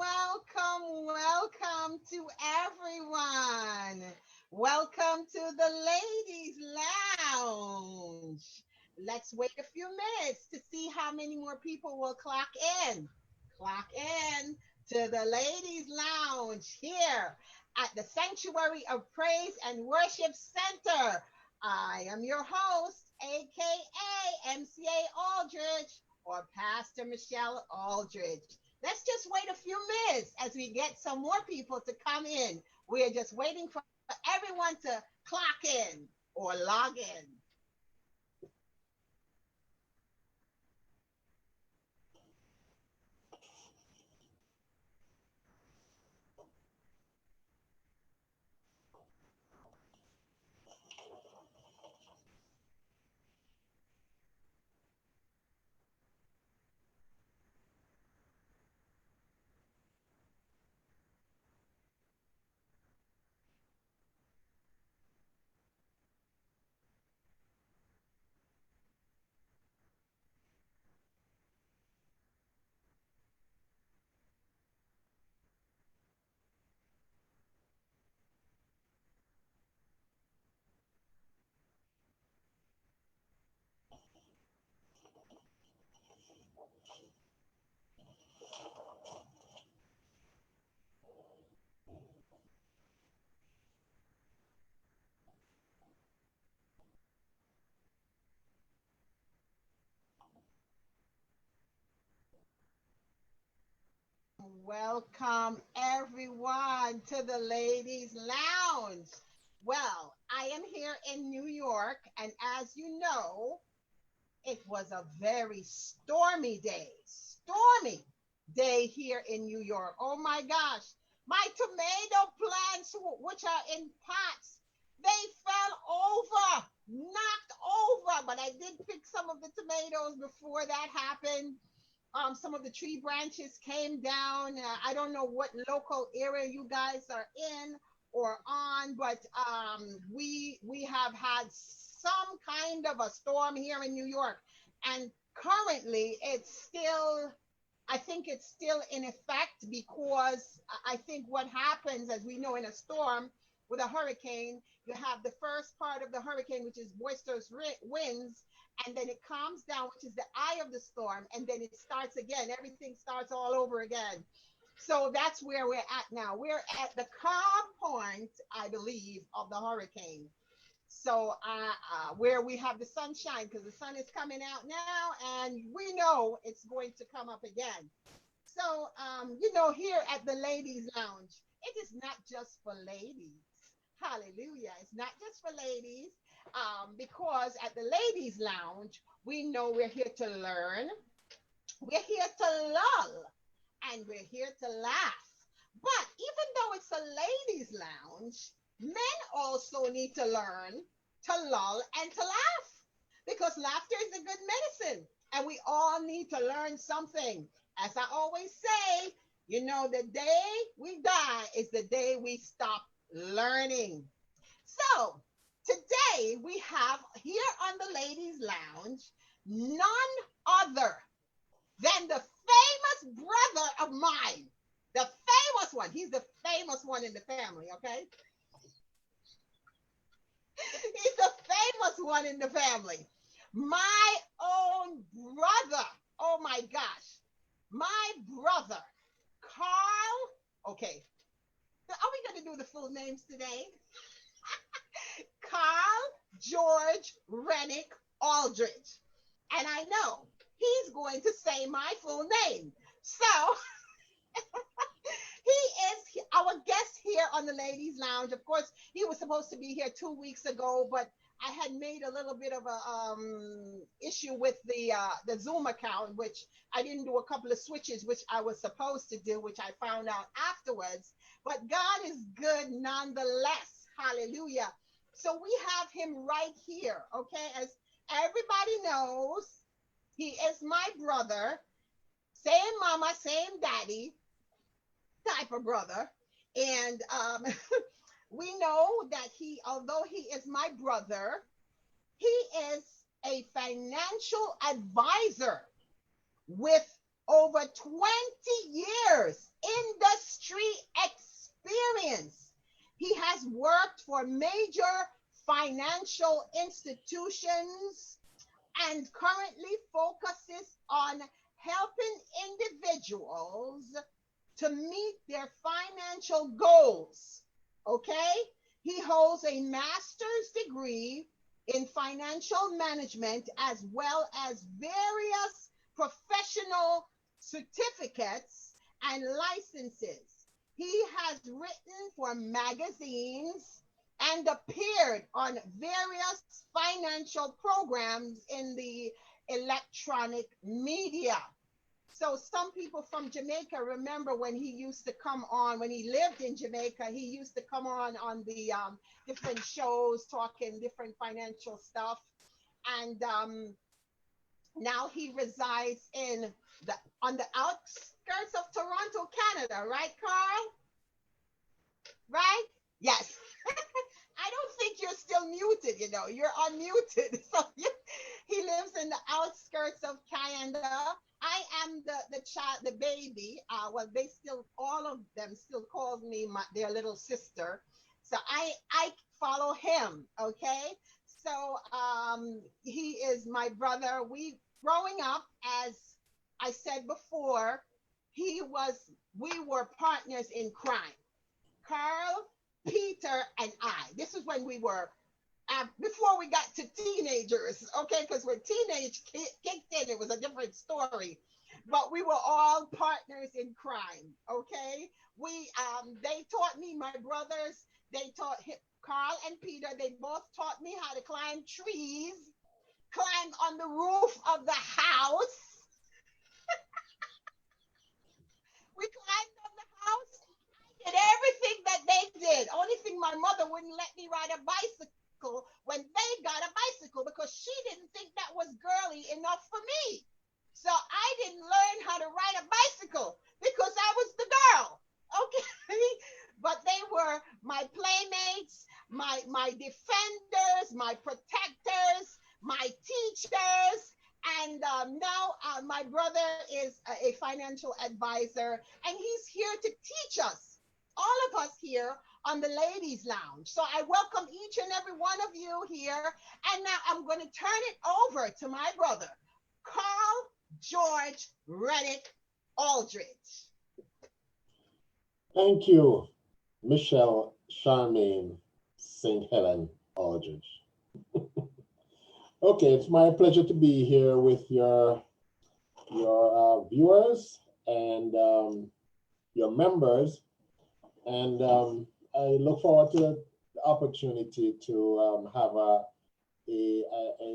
welcome to everyone. Welcome to the Ladies Lounge. Let's wait a few minutes to see how many more people will clock in. Clock in to the Ladies Lounge here at the Sanctuary of Praise and Worship Center. I am your host, aka MCA Aldridge or Pastor Michelle Aldridge. Let's just wait a few minutes as we get some more people to come in. We are just waiting for everyone to clock in or log in. Welcome everyone to the Ladies Lounge. Well, I am here in New York, and as you know, it was a very stormy day. Stormy day here in New York. Oh my gosh. My tomato plants, which are in pots, they fell over, knocked over. But I did pick some of the tomatoes before that happened. Some of the tree branches came down. I don't know what local area you guys are in or on, but we have had some kind of a storm here in New York, and currently I think it's still in effect because I think what happens, as we know, in a storm with a hurricane, you have the first part of the hurricane, which is boisterous winds, and then it calms down, which is the eye of the storm, and then it starts again. Everything starts all over again. So that's where we're at now. We're at the calm point, I believe, of the hurricane. So where we have the sunshine, because the sun is coming out now, and we know it's going to come up again. So, here at the Ladies Lounge, it is not just for ladies. Hallelujah. It's not just for ladies, because at the Ladies Lounge, we know we're here to learn, we're here to lull, and we're here to laugh. But even though it's a ladies' lounge, men also need to learn to lull and to laugh because laughter is a good medicine, and we all need to learn something. As I always say, the day we die is the day we stop learning. So, today we have here on the Ladies Lounge none other than the famous brother of mine. The famous one. He's the famous one in the family, okay? He's the famous one in the family. My own brother. Oh my gosh. My brother, Carl. Okay. Are we going to do the full names today? Carl George Rennick Aldridge. And I know he's going to say my full name. So he is our guest here on the Ladies Lounge. Of course, he was supposed to be here 2 weeks ago, but I had made a little bit of a issue with the Zoom account, which I didn't do a couple of switches, which I was supposed to do, which I found out afterwards. But God is good nonetheless. Hallelujah. So we have him right here, okay? As everybody knows, he is my brother, same mama, same daddy type of brother. And we know that although he is my brother, he is a financial advisor with over 20 years industry experience. He has worked for major financial institutions and currently focuses on helping individuals to meet their financial goals. Okay? He holds a master's degree in financial management as well as various professional certificates and licenses. He has written for magazines and appeared on various financial programs in the electronic media. So some people from Jamaica remember when he used to come on, when he lived in Jamaica, he used to come on the different shows talking different financial stuff. And now he resides in the on the outskirts of Toronto, Canada, right, Carl? Right? Yes. I don't think you're still muted, you're unmuted. So he lives in the outskirts of Canada. I am the child, the baby. Well, they still, all of them still calls me their little sister. So I follow him. Okay. So he is my brother. We growing up, as I said before, we were partners in crime. Carl, Peter, and I. This is when we were before we got to teenagers, okay? Because when kicked in, it was a different story. But we were all partners in crime, okay? They taught me, my brothers, they taught Carl and Peter, they both taught me how to climb trees, climb on the roof of the house. We climbed on the house, did everything that they did. Only thing, my mother wouldn't let me ride a bicycle when they got a bicycle because she didn't think that was girly enough for me. So I didn't learn how to ride a bicycle because I was the girl. Okay. But they were my playmates, my defenders, my protectors, my teachers. And now my brother is a financial advisor, and he's here to teach us, all of us here on the Ladies Lounge. So I welcome each and every one of you here. And now I'm going to turn it over to my brother, Carl George Reddick Aldridge. Thank you, Michelle Charmaine St. Helen Aldridge. Okay, it's my pleasure to be here with your viewers and your members, and I look forward to the opportunity to have a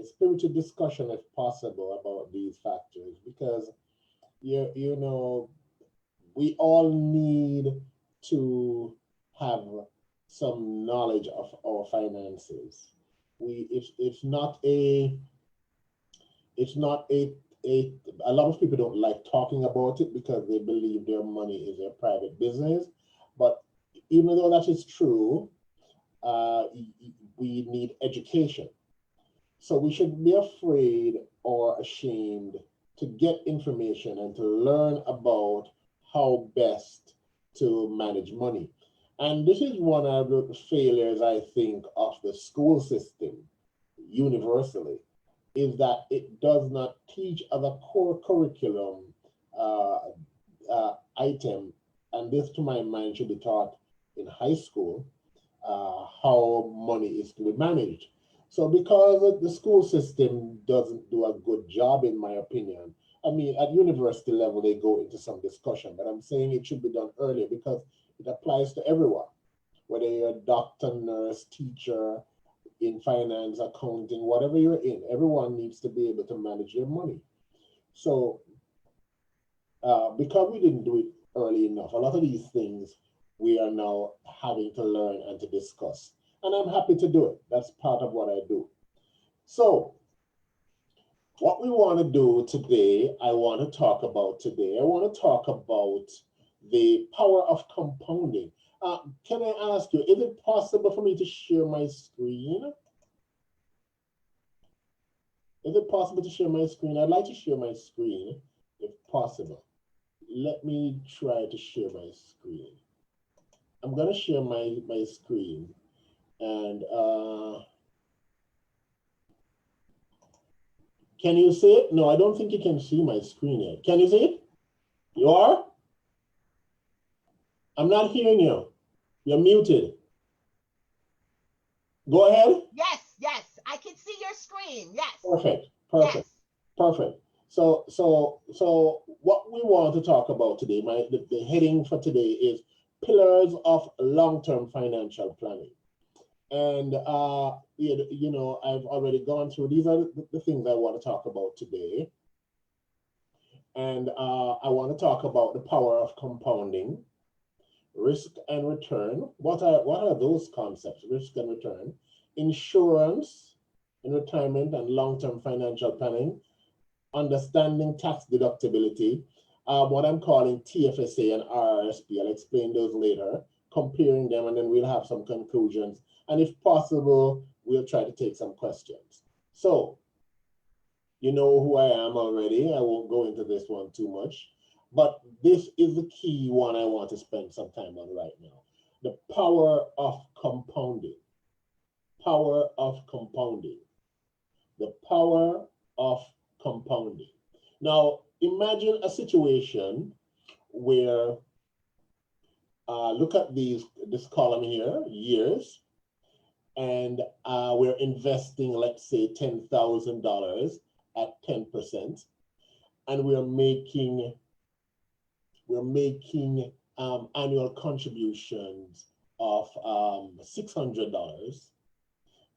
spirited discussion, if possible, about these factors, because you know we all need to have some knowledge of our finances. It's not a lot of people don't like talking about it because they believe their money is their private business. But even though that is true, we need education. So we shouldn't be afraid or ashamed to get information and to learn about how best to manage money. And this is one of the failures, I think, of the school system universally, is that it does not teach as a core curriculum uh, item, and this to my mind should be taught in high school, how money is to be managed. So because the school system doesn't do a good job, in my opinion, I mean, at university level, they go into some discussion, but I'm saying it should be done earlier because it applies to everyone, whether you're a doctor, nurse, teacher, in finance, accounting, whatever you're in, everyone needs to be able to manage their money. So because we didn't do it early enough, a lot of these things we are now having to learn and to discuss. And I'm happy to do it. That's part of what I do. So what we want to do today, I want to talk about the power of compounding. Can I ask you, is it possible for me to share my screen? Is it possible to share my screen? I'd like to share my screen if possible. let me try to share my screen. I'm gonna share my screen, and can you see it? No, I don't think you can see my screen yet. Can you see it? You are? I'm not hearing you. You're muted. Go ahead. Yes, yes, I can see your screen. Yes, Perfect. yes. Perfect. Perfect. So what we want to talk about today, the heading for today is pillars of long-term financial planning. And you know, I've already gone through, these are the things I want to talk about today. And I want to talk about the power of compounding, risk and return. What are those concepts? Risk and return, insurance in retirement and long-term financial planning, understanding tax deductibility, what I'm calling TFSA and RRSP. I'll explain those later, comparing them, and then we'll have some conclusions. And if possible, we'll try to take some questions. So, you know who I am already. I won't go into this one too much, but this is the key one I want to spend some time on right now. The power of compounding. Power of compounding. The power of compounding. Now, imagine a situation where, look at this column here, years, and we're investing, let's say, $10,000 at 10%, and we're making annual contributions of $600,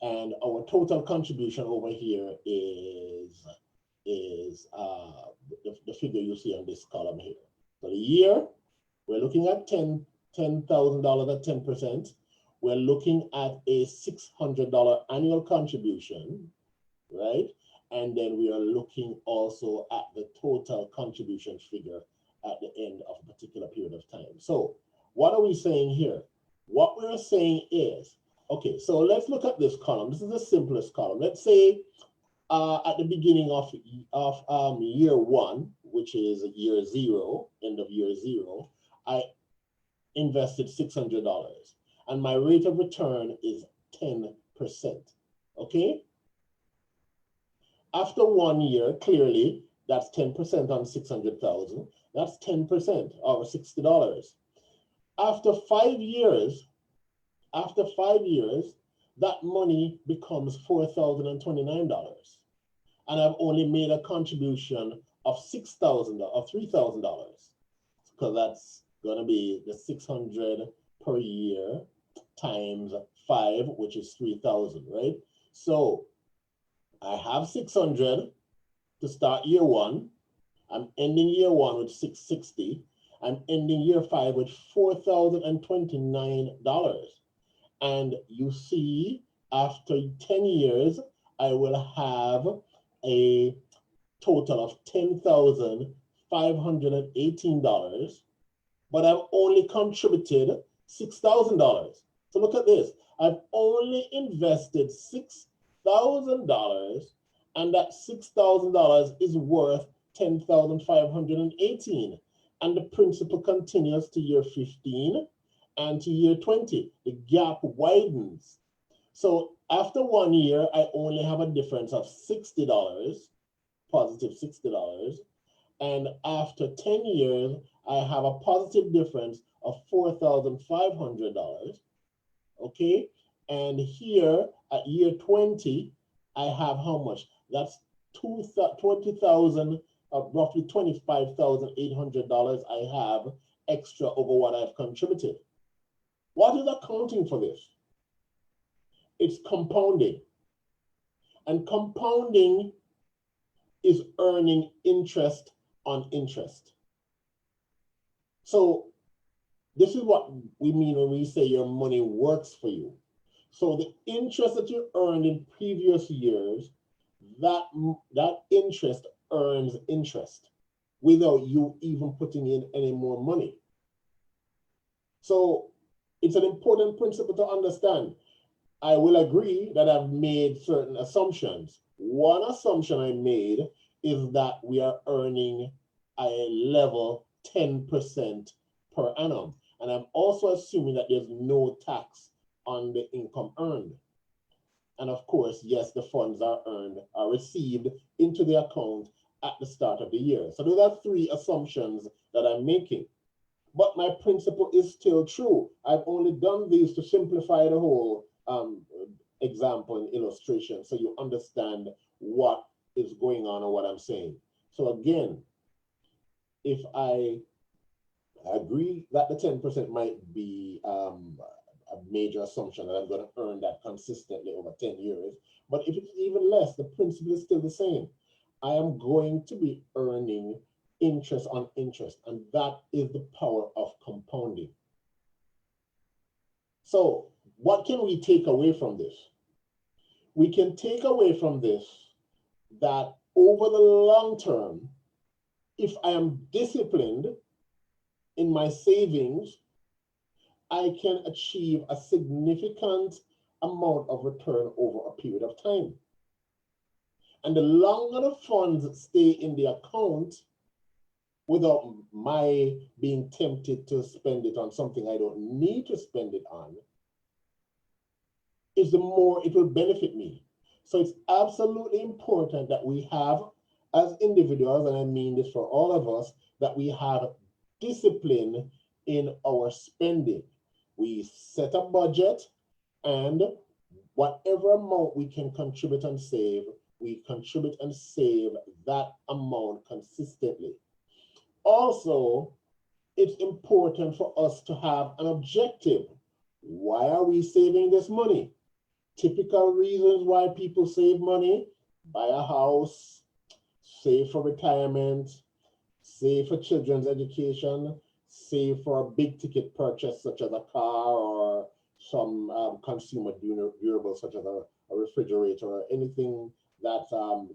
and our total contribution over here is the figure you see on this column here. For the year, we're looking at $10,000 at 10%. We're looking at a $600 annual contribution, right? And then we are looking also at the total contribution figure at the end of a particular period of time. So what are we saying here? What we're saying is, okay, so let's look at this column. This is the simplest column. Let's say at the beginning of year one, which is year zero, end of year zero, I invested $600, and my rate of return is 10%. Okay. After 1 year, clearly that's 10% on 600,000. That's 10% or $60. After 5 years, that money becomes $4,029. And I've only made a contribution of $6,000 or $3,000, because that's gonna be the 600 per year times 5, which is 3,000, right? So I have 600 to start year one. I'm ending year one with 660. I'm ending year 5 with $4,029. And you see, after 10 years, I will have a total of $10,518, but I've only contributed $6,000. So look at this. I've only invested $6,000, and that $6,000 is worth $10,518. And the principal continues to year 15 and to year 20. The gap widens. So after 1 year, I only have a difference of $60, positive $60. And after 10 years, I have a positive difference of $4,500. Okay. And here at year 20, I have how much? That's 20,000, roughly $25,800 I have extra over what I've contributed. What is accounting for this? It's compounding. And compounding is earning interest on interest. So this is what we mean when we say your money works for you. So the interest that you earned in previous years, that interest earns interest without you even putting in any more money. So it's an important principle to understand. I will agree that I've made certain assumptions. One assumption I made is that we are earning a level 10% per annum. And I'm also assuming that there's no tax on the income earned. And of course, yes, the funds are received into the account at the start of the year. So those are three assumptions that I'm making. But my principle is still true. I've only done these to simplify the whole example and illustration so you understand what is going on or what I'm saying. So again, if I agree that the 10% might be a major assumption that I'm going to earn that consistently over 10 years, but if it's even less, the principle is still the same. I am going to be earning interest on interest, and that is the power of compounding. So what can we take away from this? We can take away from this that over the long term, if I am disciplined in my savings, I can achieve a significant amount of return over a period of time. And the longer the funds stay in the account without my being tempted to spend it on something I don't need to spend it on, is the more it will benefit me. So it's absolutely important that we have, as individuals, and I mean this for all of us, that we have discipline in our spending. We set a budget, and whatever amount we can contribute and save, we contribute and save that amount consistently. Also, it's important for us to have an objective. Why are we saving this money? Typical reasons why people save money: buy a house, save for retirement, save for children's education, save for a big ticket purchase such as a car or some consumer durable such as a refrigerator or anything that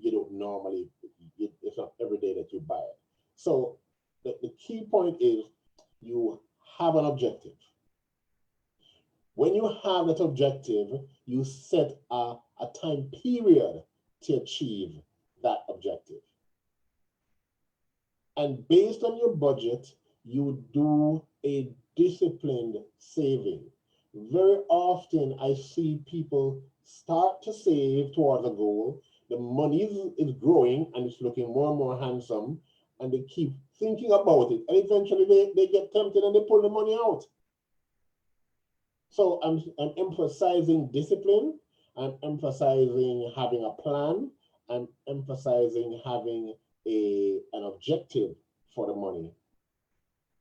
you don't normally, it's not every day that you buy it. So the key point is you have an objective. When you have that objective, you set a time period to achieve that objective. And based on your budget, you do a disciplined saving. Very often I see people start to save towards a goal. The money is growing and it's looking more and more handsome, and they keep thinking about it. And eventually they get tempted and they pull the money out. So I'm emphasizing discipline, I'm emphasizing having a plan, I'm emphasizing having an objective for the money.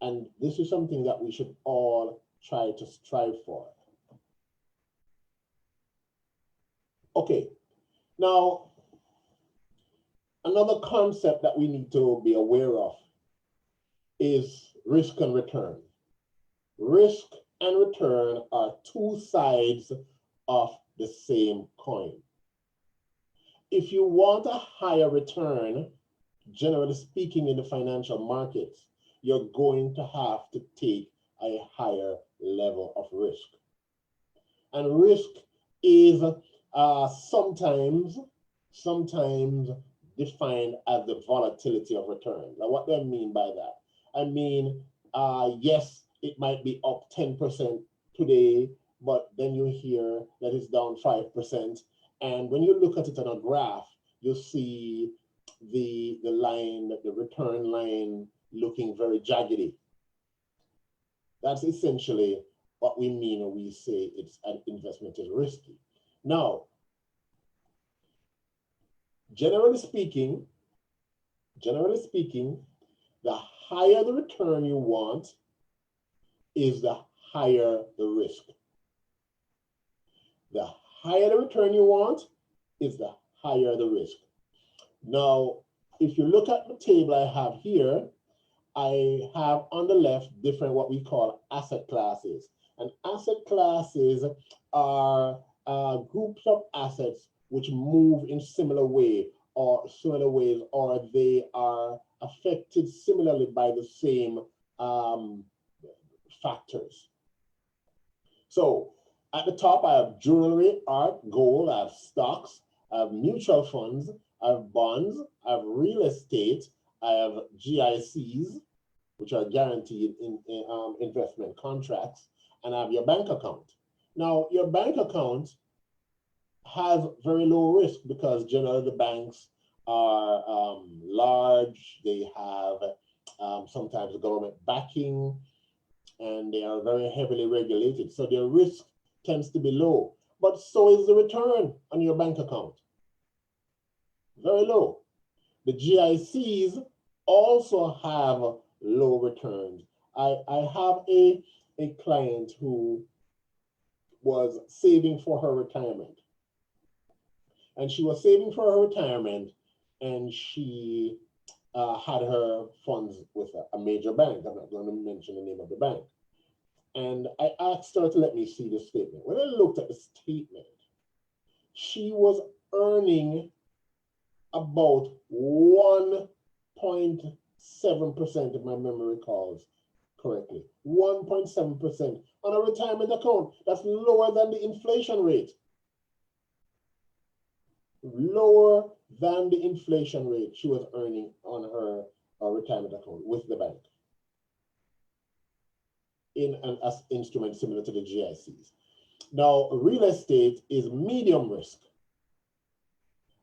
And this is something that we should all try to strive for. Okay, now another concept that we need to be aware of is risk and return. Risk and return are two sides of the same coin. If you want a higher return, generally speaking, in the financial markets, you're going to have to take a higher level of risk. And risk is sometimes defined as the volatility of return. Now, what do I mean by that? I mean, yes, it might be up 10% today, but then you hear that it's down 5%. And when you look at it on a graph, you see the line, the return line, looking very jaggedy. That's essentially what we mean when we say it's an investment is risky. Now, generally speaking, the higher the return you want is the higher the risk. The higher the return you want is the higher the risk. Now, if you look at the table I have here, I have on the left different what we call asset classes. And asset classes are groups of assets which move in similar ways, or they are affected similarly by the same factors. So at the top, I have jewelry, art, gold, I have stocks, I have mutual funds, I have bonds, I have real estate, I have GICs, which are guaranteed in investment contracts, and have your bank account. Now, your bank account has very low risk because generally the banks are large, they have sometimes government backing, and they are very heavily regulated. So their risk tends to be low. But so is the return on your bank account. Very low. The GICs also have low returns. I have a client who was saving for her retirement. And she was saving for her retirement, and she had her funds with a major bank. I'm not going to mention the name of the bank. And I asked her to let me see the statement. When I looked at the statement, she was earning about 1.7%, if my memory recalls correctly. 1.7% on a retirement account. That's lower than the inflation rate. Lower than the inflation rate she was earning on her retirement account with the bank in an instrument similar to the GICs. Now, real estate is medium risk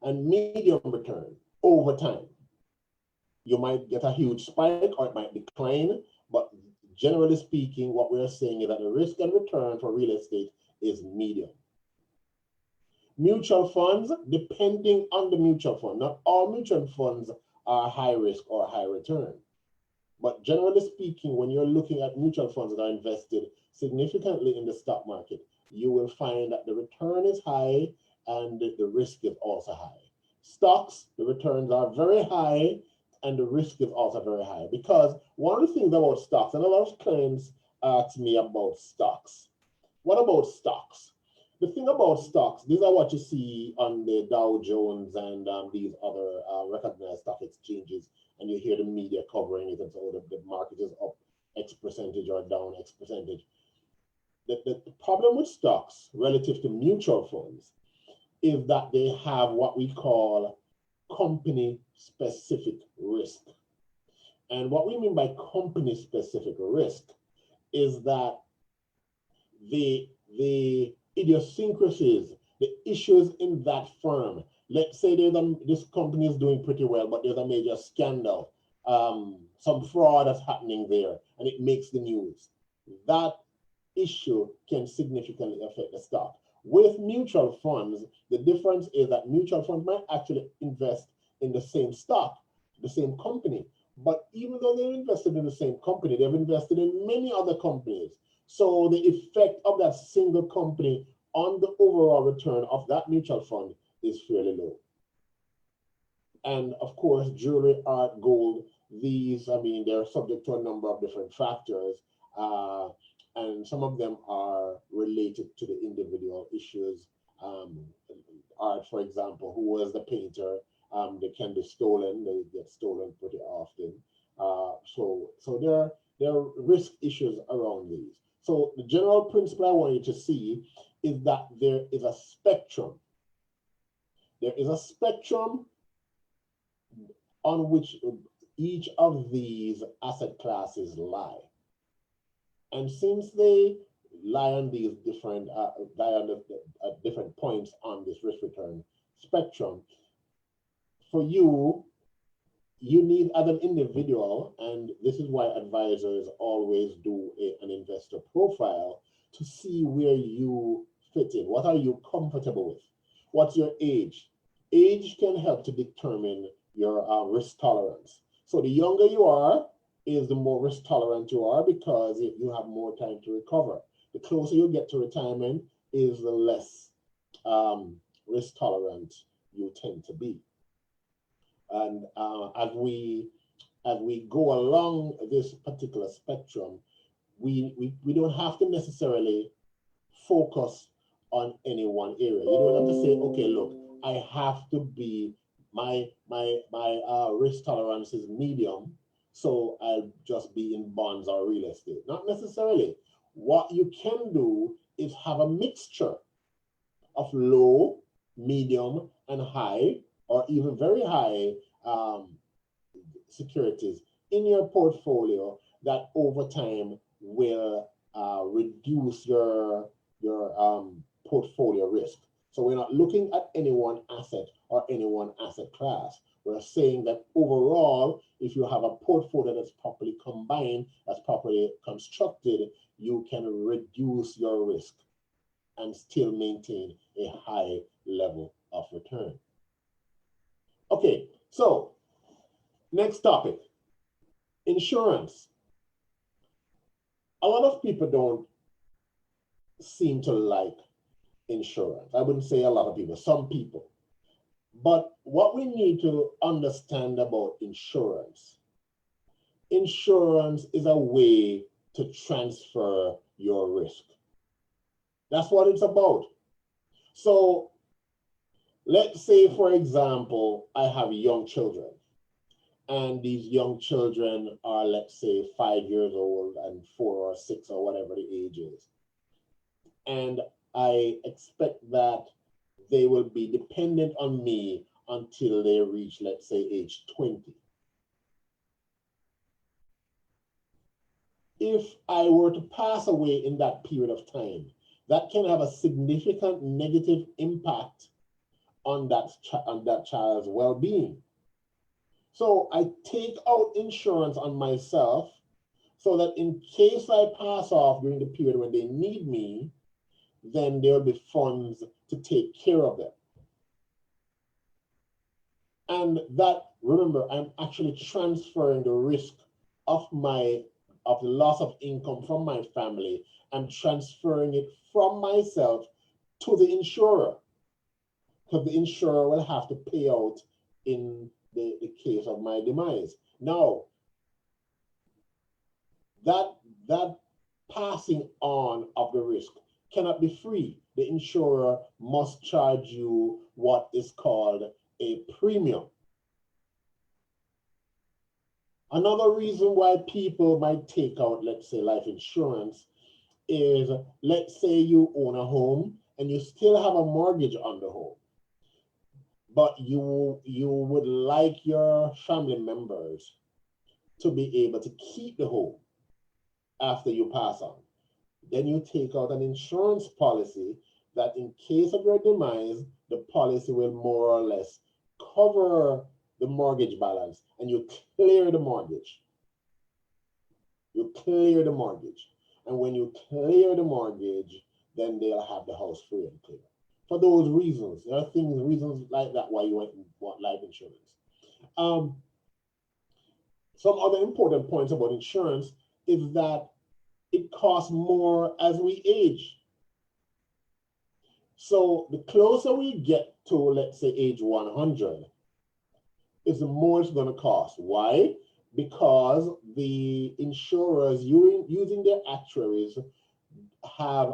and medium return over time. You might get a huge spike or it might decline, but generally speaking, what we're saying is that the risk and return for real estate is medium. Mutual funds, depending on the mutual fund, not all mutual funds are high risk or high return. But generally speaking, when you're looking at mutual funds that are invested significantly in the stock market, you will find that the return is high and the risk is also high. Stocks, the returns are very high and the risk is also very high. Because one of the things about stocks, and a lot of clients ask me about stocks. What about stocks? The thing about stocks, these are what you see on the Dow Jones and these other recognized stock exchanges, and you hear the media covering it and so the market is up X percentage or down X percentage. The problem with stocks relative to mutual funds is that they have what we call company specific risk. And what we mean by company specific risk is that the idiosyncrasies, the issues in that firm. Let's say this company is doing pretty well, but there's a major scandal, some fraud is happening there, and it makes the news. That issue can significantly affect the stock. With mutual funds, the difference is that mutual funds might actually invest in the same stock, the same company. But even though they're invested in the same company, they've invested in many other companies. So the effect of that single company on the overall return of that mutual fund is fairly low. And of course, jewelry, art, gold, these, they're subject to a number of different factors. And some of them are related to the individual issues. Art, for example, who was the painter? They can be stolen. They get stolen pretty often. So there are risk issues around these. So the general principle I want you to see is that there is a spectrum. There is a spectrum on which each of these asset classes lie. And since they lie on these different different points on this risk return spectrum, for you need as an individual, and this is why advisors always do an investor profile to see where you fit in. What are you comfortable with? What's your age? Age can help to determine your risk tolerance. So the younger you are, is the more risk tolerant you are because you have more time to recover. The closer you get to retirement is the less risk tolerant you tend to be. And as we go along this particular spectrum, we don't have to necessarily focus on any one area. You don't have to say, okay, look, I have to be my risk tolerance is medium, so I'll just be in bonds or real estate. Not necessarily. What you can do is have a mixture of low, medium, and high, or even very high securities in your portfolio that over time will reduce your portfolio risk. So we're not looking at any one asset or any one asset class. We're saying that overall, if you have a portfolio that's properly combined, that's properly constructed, you can reduce your risk and still maintain a high level of return. Okay, so next topic, insurance. A lot of people don't seem to like insurance. I wouldn't say a lot of people, some people. But what we need to understand about insurance is a way to transfer your risk. That's what it's about. So let's say, for example, I have young children, and these young children are, let's say, 5 years old and 4 or 6 or whatever the age is. And I expect that they will be dependent on me until they reach, let's say, age 20. If I were to pass away in that period of time, that can have a significant negative impact on that child's well-being. So I take out insurance on myself so that in case I pass off during the period when they need me, then there will be funds to take care of them. And that, remember, I'm actually transferring the risk of the loss of income from my family. I'm transferring it from myself to the insurer, because the insurer will have to pay out in the case of my demise. Now, that passing on of the risk cannot be free. The insurer must charge you what is called a premium. Another reason why people might take out, let's say, life insurance is, let's say you own a home and you still have a mortgage on the home, but you would like your family members to be able to keep the home after you pass on. Then you take out an insurance policy that in case of your demise, the policy will more or less cover the mortgage balance, and you clear the mortgage. You clear the mortgage. And when you clear the mortgage, then they'll have the house free and clear. For those reasons, there are reasons like that why you want life insurance. Some other important points about insurance is that it costs more as we age. So the closer we get to, let's say, age 100, is the more it's going to cost. Why? Because the insurers, using their actuaries, have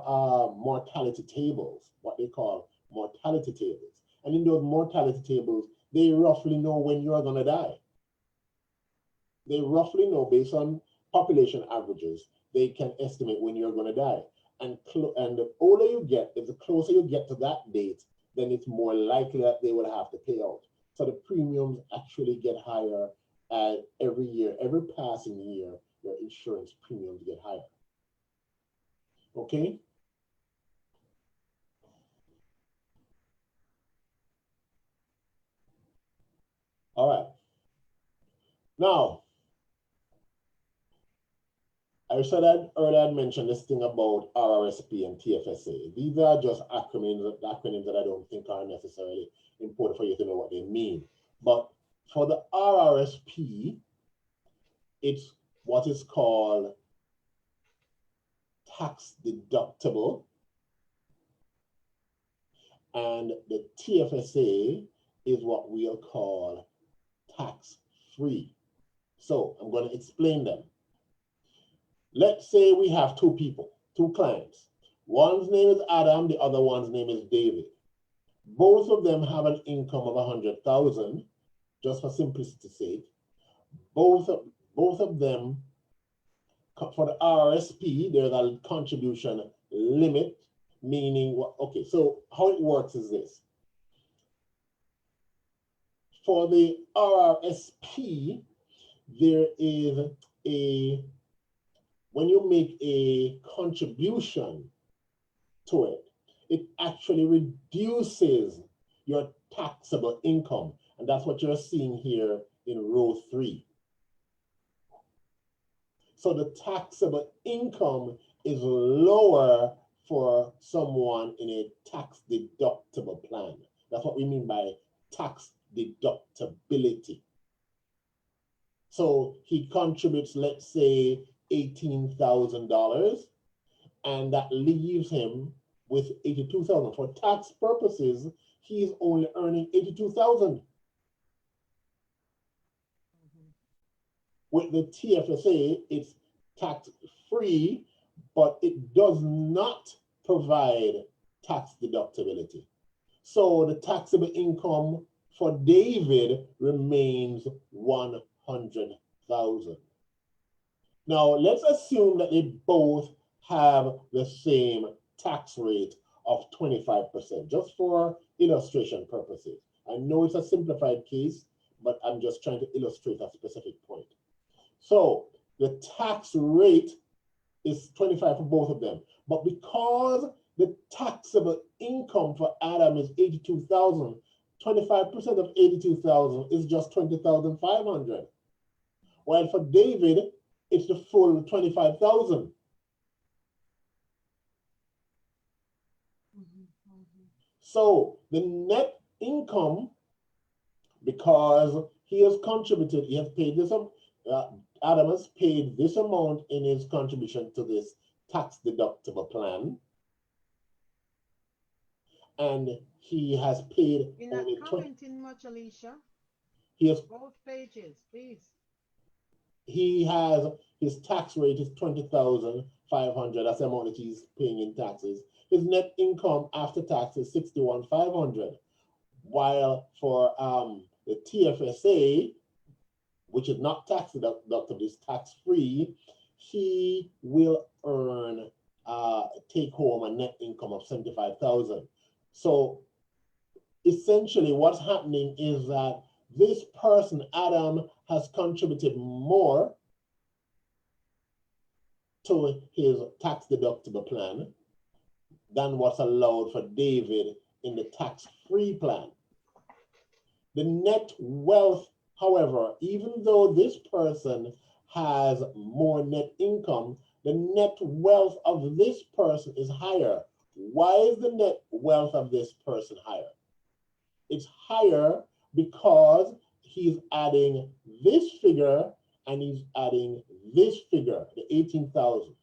mortality tables, what they call mortality tables. And in those mortality tables, they roughly know when you are going to die. They roughly know, based on population averages, they can estimate when you're going to die. And the older you get, if the closer you get to that date, then it's more likely that they will have to pay out. So the premiums actually get higher every year. Every passing year, your insurance premiums get higher. Okay? All right. Now, I said that earlier I mentioned this thing about RRSP and TFSA. These are just acronyms that I don't think are necessarily important for you to know what they mean. But for the RRSP, it's what is called tax deductible. And the TFSA is what we'll call tax free. So I'm going to explain them. Let's say we have two people, two clients. One's name is Adam, the other one's name is David. Both of them have an income of 100,000, just for simplicity's sake. Both of them, for the RRSP, there's a contribution limit, meaning, okay, so how it works is this. For the RRSP, there is a, when you make a contribution to it, it actually reduces your taxable income. And that's what you're seeing here in row 3. So the taxable income is lower for someone in a tax deductible plan. That's what we mean by tax deductibility. So he contributes, let's say, $18,000, and that leaves him with $82,000. For tax purposes, he's only earning $82,000. With the TFSA, it's tax-free, but it does not provide tax deductibility. So the taxable income for David remains $100,000. Now, let's assume that they both have the same tax rate of 25%, just for illustration purposes. I know it's a simplified case, but I'm just trying to illustrate a specific point. So the tax rate is 25 for both of them. But because the taxable income for Adam is 82,000, 25% of 82,000 is just 20,500. While for David, it's the full 25,000. So the net income, because he has contributed, he has paid this, Adam has paid this amount in his contribution to this tax deductible plan, and he has paid. You're not commenting much, Alicia. He has both pages, please. He has, his tax rate is 20,500. That's the amount that he's paying in taxes. His net income after tax is 61,500. While for the TFSA, which is not tax deductible, is tax-free, he will earn, take home a net income of 75,000. So essentially what's happening is that this person, Adam, has contributed more to his tax deductible plan than what's allowed for David in the tax-free plan. The net wealth, however, even though this person has more net income, the net wealth of this person is higher. Why is the net wealth of this person higher? It's higher because he's adding this figure and he's adding this figure, the 18,000,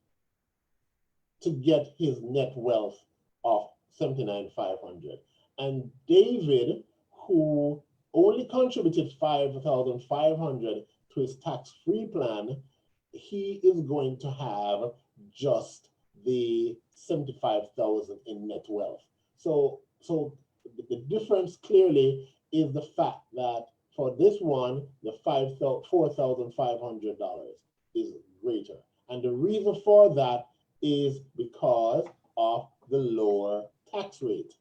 to get his net wealth of 79,500. And David, who only contributed 5,500 to his tax-free plan, he is going to have just the 75,000 in net wealth. So the difference clearly is the fact that for this one, the $4,500 is greater. And the reason for that is because of the lower tax rate.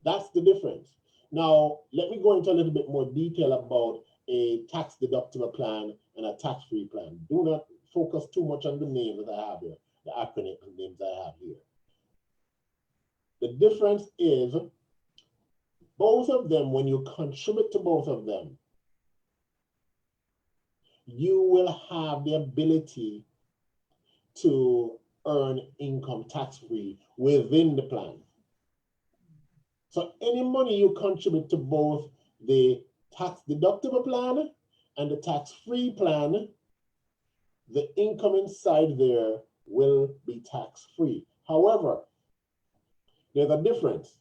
That's the difference. Now, let me go into a little bit more detail about a tax deductible plan and a tax-free plan. Do not focus too much on the names that I have here, the acronym names I have here. The difference is both of them, when you contribute to both of them, you will have the ability to earn income tax-free within the plan. So any money you contribute to both the tax deductible plan and the tax-free plan, the income inside there will be tax-free. However, there's a difference.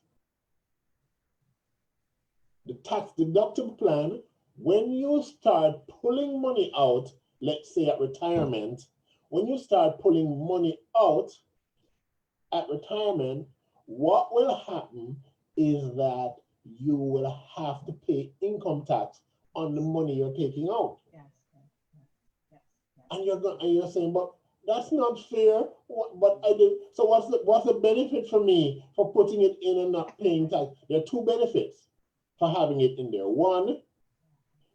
The tax deductible plan, when you start pulling money out, let's say at retirement, when you start pulling money out at retirement, what will happen is that you will have to pay income tax on the money you're taking out. Yes. And you're saying, but that's not fair. But I did. So what's the benefit for me for putting it in and not paying tax? There are two benefits for having it in there. One,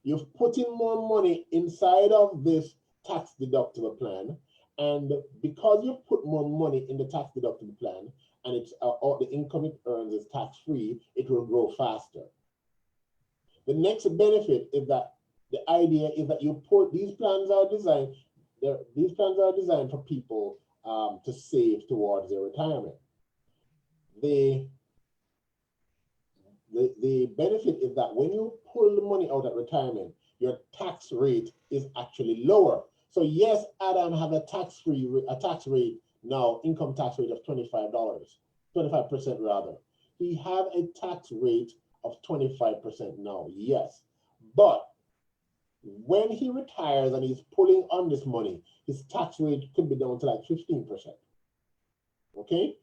You've put in more money inside of this tax deductible plan. And because you put more money in the tax deductible plan and it's all the income it earns is tax free, it will grow faster. The next benefit is that the idea is that you put these plans are designed for people to save towards their retirement. The benefit is that when you pull the money out at retirement, your tax rate is actually lower. So yes, Adam have a tax rate now, income tax rate of $25, 25% rather. He have a tax rate of 25% now, yes. But when he retires and he's pulling on this money, his tax rate could be down to like 15%. Okay?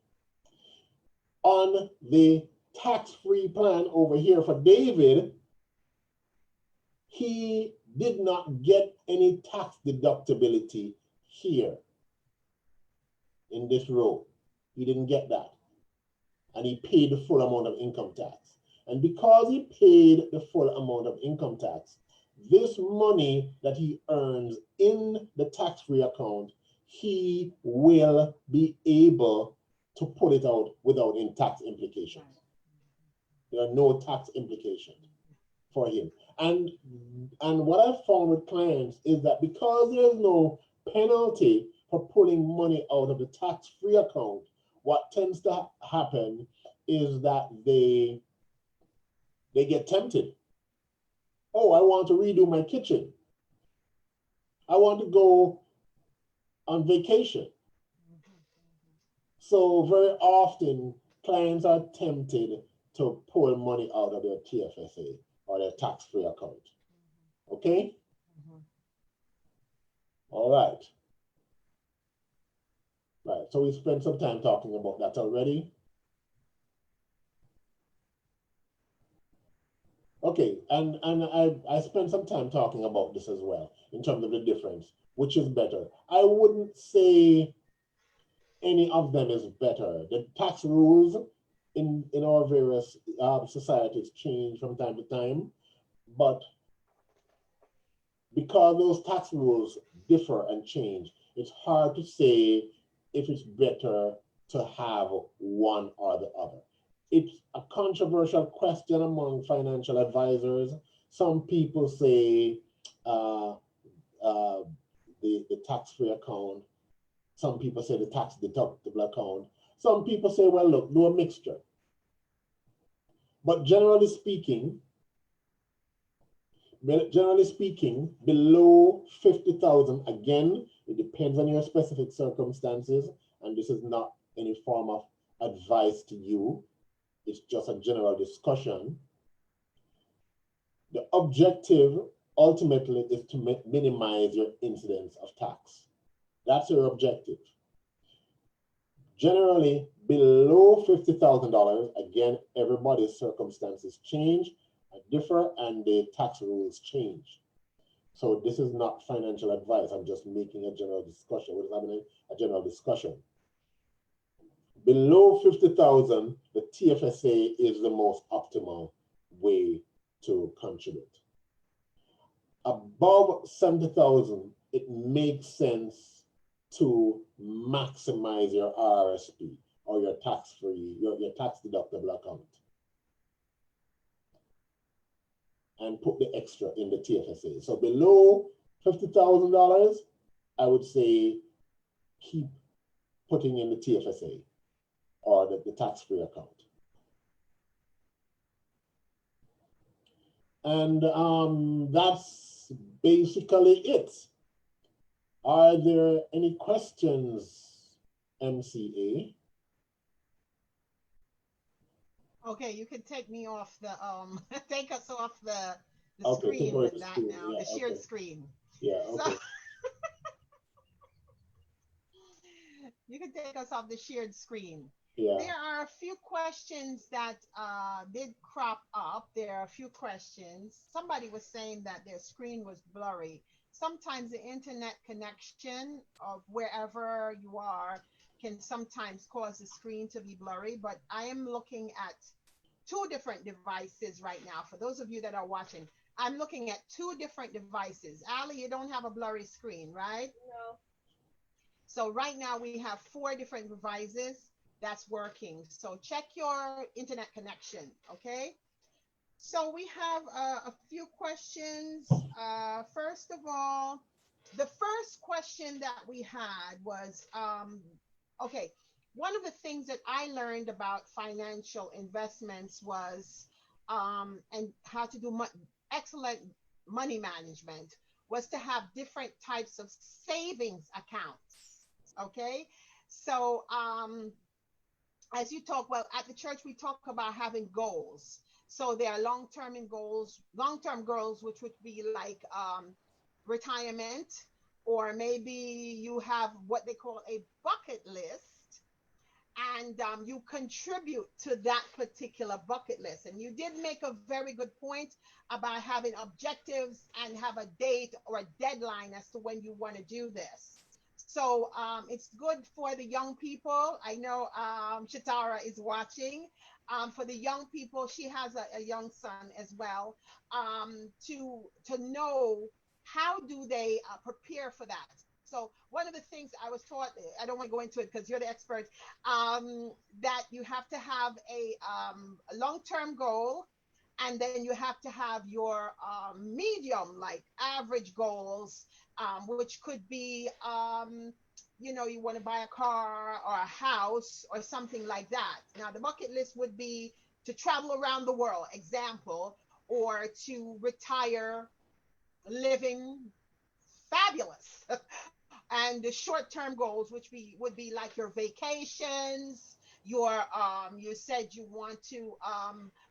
On the tax-free plan over here for David, he did not get any tax deductibility here in this row. He didn't get that. And he paid the full amount of income tax. And because he paid the full amount of income tax, this money that he earns in the tax-free account, he will be able to pull it out without any tax implications. There are no tax implications for him. And what I've found with clients is that because there's no penalty for pulling money out of the tax-free account, what tends to happen is that they get tempted. Oh, I want to redo my kitchen. I want to go on vacation. So very often clients are tempted to pull money out of their TFSA or their tax-free account. Okay? All right. Right, so we spent some time talking about that already. Okay, and I spent some time talking about this as well in terms of the difference, which is better. I wouldn't say any of them is better. The tax rules in our various societies change from time to time, but because those tax rules differ and change, it's hard to say if it's better to have one or the other. It's a controversial question among financial advisors. Some people say the tax-free account. Some people say the tax deductible account. Some people say, well, look, do a mixture. But generally speaking, below 50,000, again, it depends on your specific circumstances, and this is not any form of advice to you. It's just a general discussion. The objective ultimately is to minimize your incidence of tax. That's your objective. Generally, below $50,000, again, everybody's circumstances change, differ, and the tax rules change. So this is not financial advice. I'm just making a general discussion. We're just having a general discussion. Below 50,000, the TFSA is the most optimal way to contribute. Above 70,000, it makes sense to maximize your RSP or your tax-free, your tax deductible account, and put the extra in the TFSA. So below $50,000, I would say keep putting in the TFSA or the tax-free account. And that's basically it. Are there any questions, MCA? Okay, you can take me off the take us off the Okay, screen with that screen. now, Yeah, the shared okay. screen. Yeah, okay. So you can take us off the shared screen. Yeah. There are a few questions that did crop up. There are a few questions. Somebody was saying that their screen was blurry. Sometimes the internet connection of wherever you are can sometimes cause the screen to be blurry, but I am looking at two different devices right now. For those of you that are watching, I'm looking at two different devices. Ali, you don't have a blurry screen, right? No. So right now we have four different devices that's working. So check your internet connection, okay? So we have a few questions. First of all, the first question that we had was, okay, one of the things that I learned about financial investments was, and how to do excellent money management, was to have different types of savings accounts. Okay, so as you talk, well, at the church we talk about having goals. So there are long-term goals, which would be like retirement, or maybe you have what they call a bucket list, and you contribute to that particular bucket list. And you did make a very good point about having objectives and have a date or a deadline as to when you want to do this. So it's good for the young people. I know Shatara is watching. For the young people, she has a young son as well. To know how do they prepare for that. So one of the things I was taught, I don't want to go into it because you're the expert, that you have to have a long-term goal, and then you have to have your medium, like average goals, which could be, you want to buy a car or a house or something like that. Now, the bucket list would be to travel around the world, example, or to retire living fabulous. And the short-term goals, which would be like your vacations, your you said you want to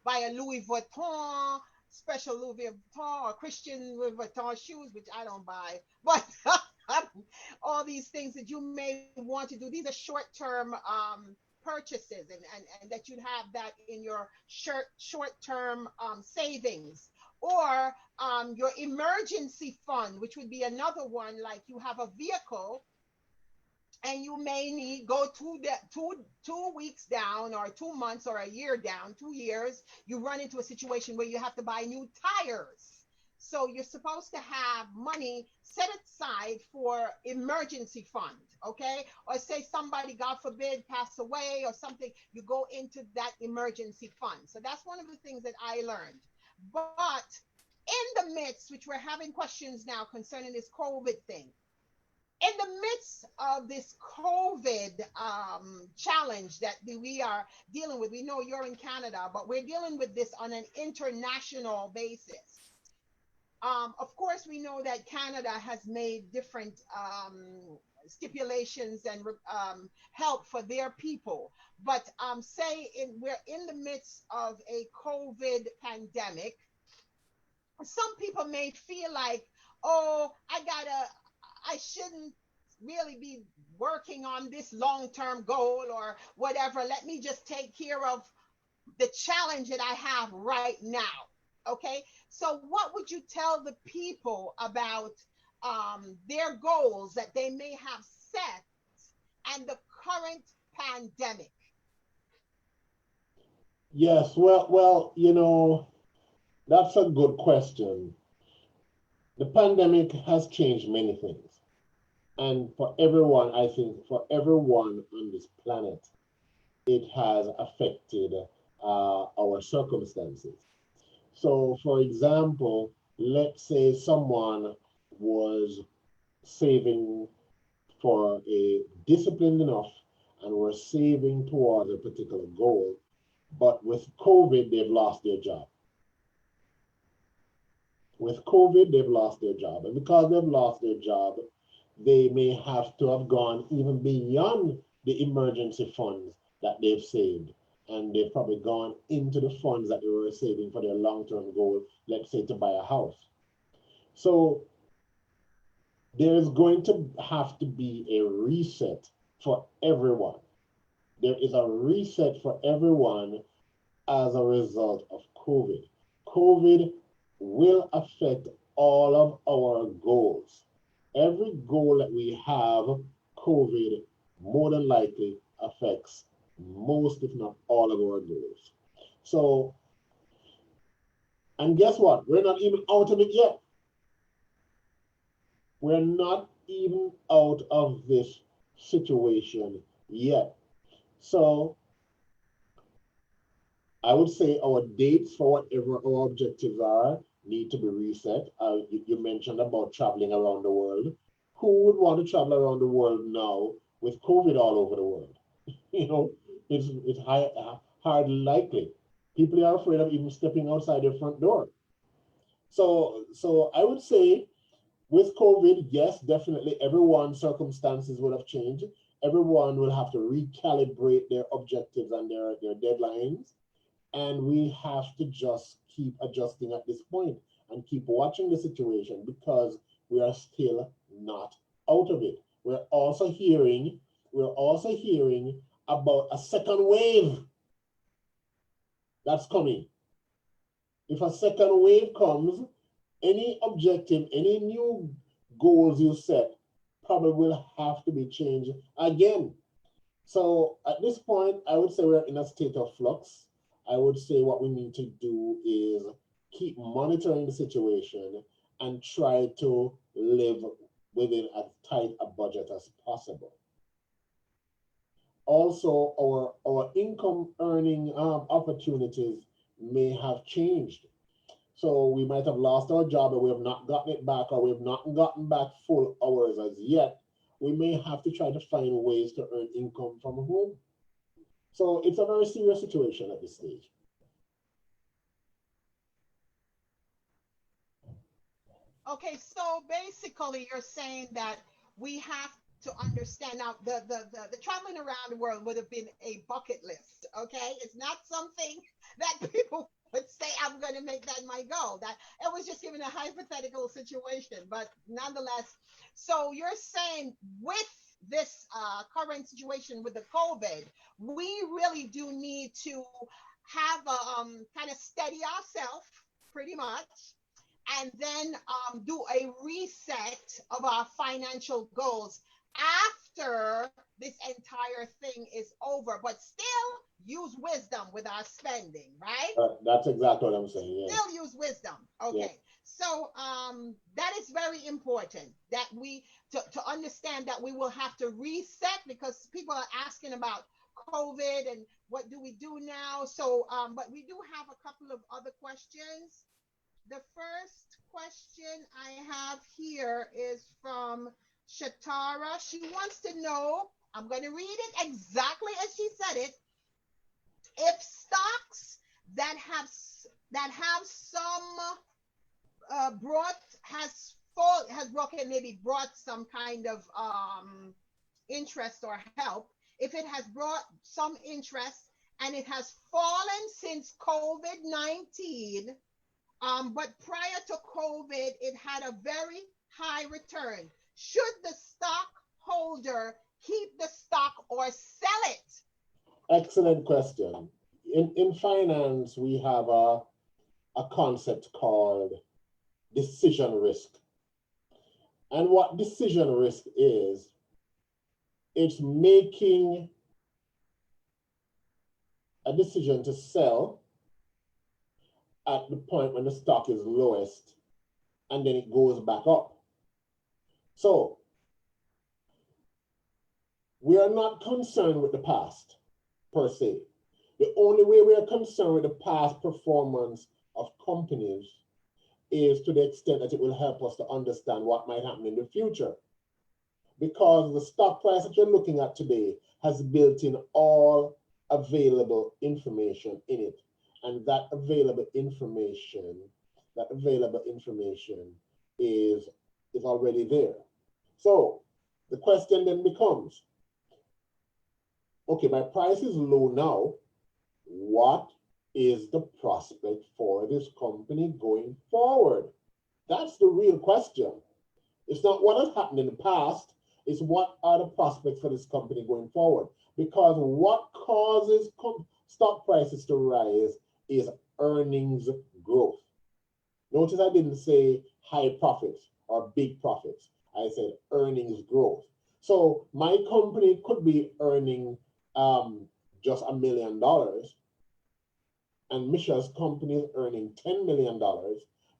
buy a Louis Vuitton, special Louis Vuitton or Christian Louis Vuitton shoes, which I don't buy, but all these things that you may want to do. These are short-term purchases, and that you'd have that in your short-term savings, or your emergency fund, which would be another one, like you have a vehicle and you may need go two weeks down, or 2 months, or a year down, 2 years, you run into a situation where you have to buy new tires. So you're supposed to have money set aside for emergency fund, okay? Or say somebody, God forbid, pass away or something, you go into that emergency fund. So that's one of the things that I learned. But in the midst, which we're having questions now concerning this COVID thing, in the midst of this COVID challenge that we are dealing with, we know you're in Canada, but we're dealing with this on an international basis. Of course, we know that Canada has made different stipulations and help for their people. But we're in the midst of a COVID pandemic. Some people may feel like, oh, I shouldn't really be working on this long-term goal or whatever. Let me just take care of the challenge that I have right now. Okay. So what would you tell the people about their goals that they may have set and the current pandemic? Yes, that's a good question. The pandemic has changed many things. And for everyone, I think for everyone on this planet, it has affected our circumstances. So, for example, let's say someone was saving for a disciplined enough and were saving towards a particular goal, but with COVID, they've lost their job. With COVID, they've lost their job. And because they've lost their job, they may have to have gone even beyond the emergency funds that they've saved. And they've probably gone into the funds that they were saving for their long term goal, let's say to buy a house. So there's going to have to be a reset for everyone. There is a reset for everyone as a result of COVID. COVID will affect all of our goals. Every goal that we have, COVID more than likely affects most, if not all, of our goals. So And guess what? We're not even out of it yet. We're not even out of this situation yet. So I would say our dates for whatever our objectives are need to be reset. You mentioned about traveling around the world. Who would want to travel around the world now with COVID all over the world? You know, it's hardly likely. People are afraid of even stepping outside their front door. So I would say with COVID, yes, definitely everyone's circumstances would have changed. Everyone will have to recalibrate their objectives and their deadlines. And we have to just keep adjusting at this point and keep watching the situation because we are still not out of it. We're also hearing about a second wave that's coming. If a second wave comes, any objective, any new goals you set probably will have to be changed again. So at this point, I would say we're in a state of flux. I would say what we need to do is keep monitoring the situation and try to live within as tight a budget as possible. Also, our income earning opportunities may have changed. So we might have lost our job and we have not gotten it back, or we have not gotten back full hours as yet. We may have to try to find ways to earn income from home. So it's a very serious situation at this stage. Okay, so basically you're saying that we have to understand now the traveling around the world would have been a bucket list. Okay, it's not something that people would say I'm going to make that my goal. That it was just given a hypothetical situation, but nonetheless. So you're saying with this current situation with the COVID, we really do need to have a kind of steady ourselves pretty much and then do a reset of our financial goals after this entire thing is over, but still use wisdom with our spending, right? That's exactly what I'm saying. Yeah. Still use wisdom. Yeah. Okay. So that is very important that we to understand that we will have to reset because people are asking about COVID and what do we do now. So but we do have a couple of other questions. The first question I have here is from Shatara. She wants to know, I'm going to read it exactly as she said it, if stocks that have some brought has broken maybe brought some kind of interest or help, if it has brought some interest and it has fallen since COVID-19, but prior to COVID, it had a very high return. Should the stockholder keep the stock or sell it? Excellent question. In finance, we have a concept called decision risk. And what decision risk is, it's making a decision to sell at the point when the stock is lowest and then it goes back up. So we are not concerned with the past per se. The only way we are concerned with the past performance of companies is to the extent that it will help us to understand what might happen in the future. Because the stock price that you're looking at today has built in all available information in it. And that available information is already there. So the question then becomes, okay, my price is low now. What is the prospect for this company going forward? That's the real question. It's not what has happened in the past, it's what are the prospects for this company going forward. Because what causes stock prices to rise is earnings growth. Notice I didn't say high profits or big profits. I said earnings growth. So my company could be earning just $1 million, and Michelle's company is earning $10 million,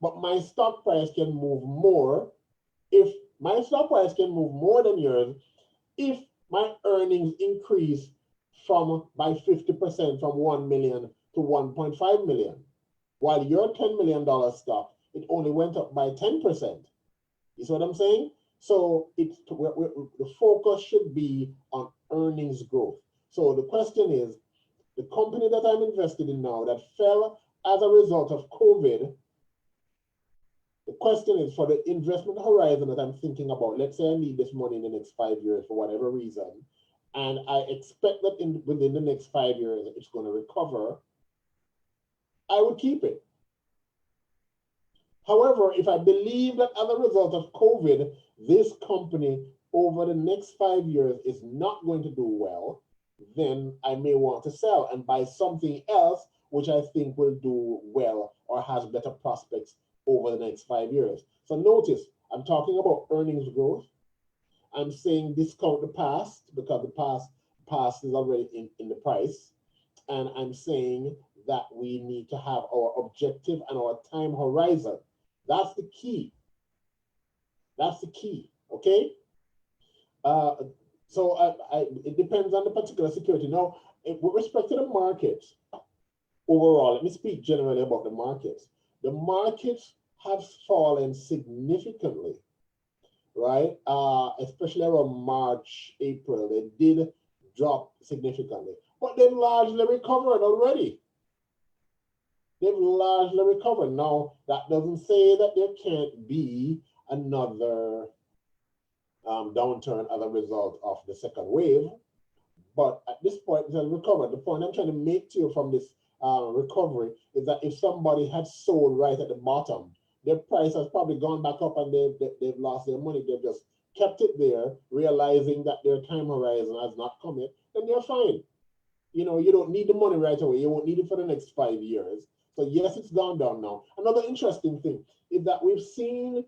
but my stock price can move more if my stock price can move more than yours if my earnings increase from by 50% from 1 million to 1.5 million, while your $10 million stock, it only went up by 10%. You see what I'm saying? So the focus should be on earnings growth. So the question is, the company that I'm invested in now that fell as a result of COVID, the question is for the investment horizon that I'm thinking about. Let's say I need this money in the next 5 years for whatever reason, and I expect that within the next 5 years it's going to recover, I would keep it. However, if I believe that as a result of COVID, this company over the next 5 years is not going to do well, then I may want to sell and buy something else which I think will do well or has better prospects over the next 5 years. So notice, I'm talking about earnings growth. I'm saying discount the past because the past is already in the price. And I'm saying that we need to have our objective and our time horizon. That's the key. That's the key. Okay. So it depends on the particular security. Now, with respect to the markets, overall, let me speak generally about the markets. The markets have fallen significantly, right? Especially around March, April, they did drop significantly, but they've largely recovered already. They've largely recovered. Now, that doesn't say that there can't be another downturn as a result of the second wave, but at this point, it has recovered. The point I'm trying to make to you from this recovery is that if somebody had sold right at the bottom, their price has probably gone back up and they've lost their money. They've just kept it there, realizing that their time horizon has not come yet, then they're fine. You know, you don't need the money right away. You won't need it for the next 5 years. So yes, it's gone down now. Another interesting thing is that we've seen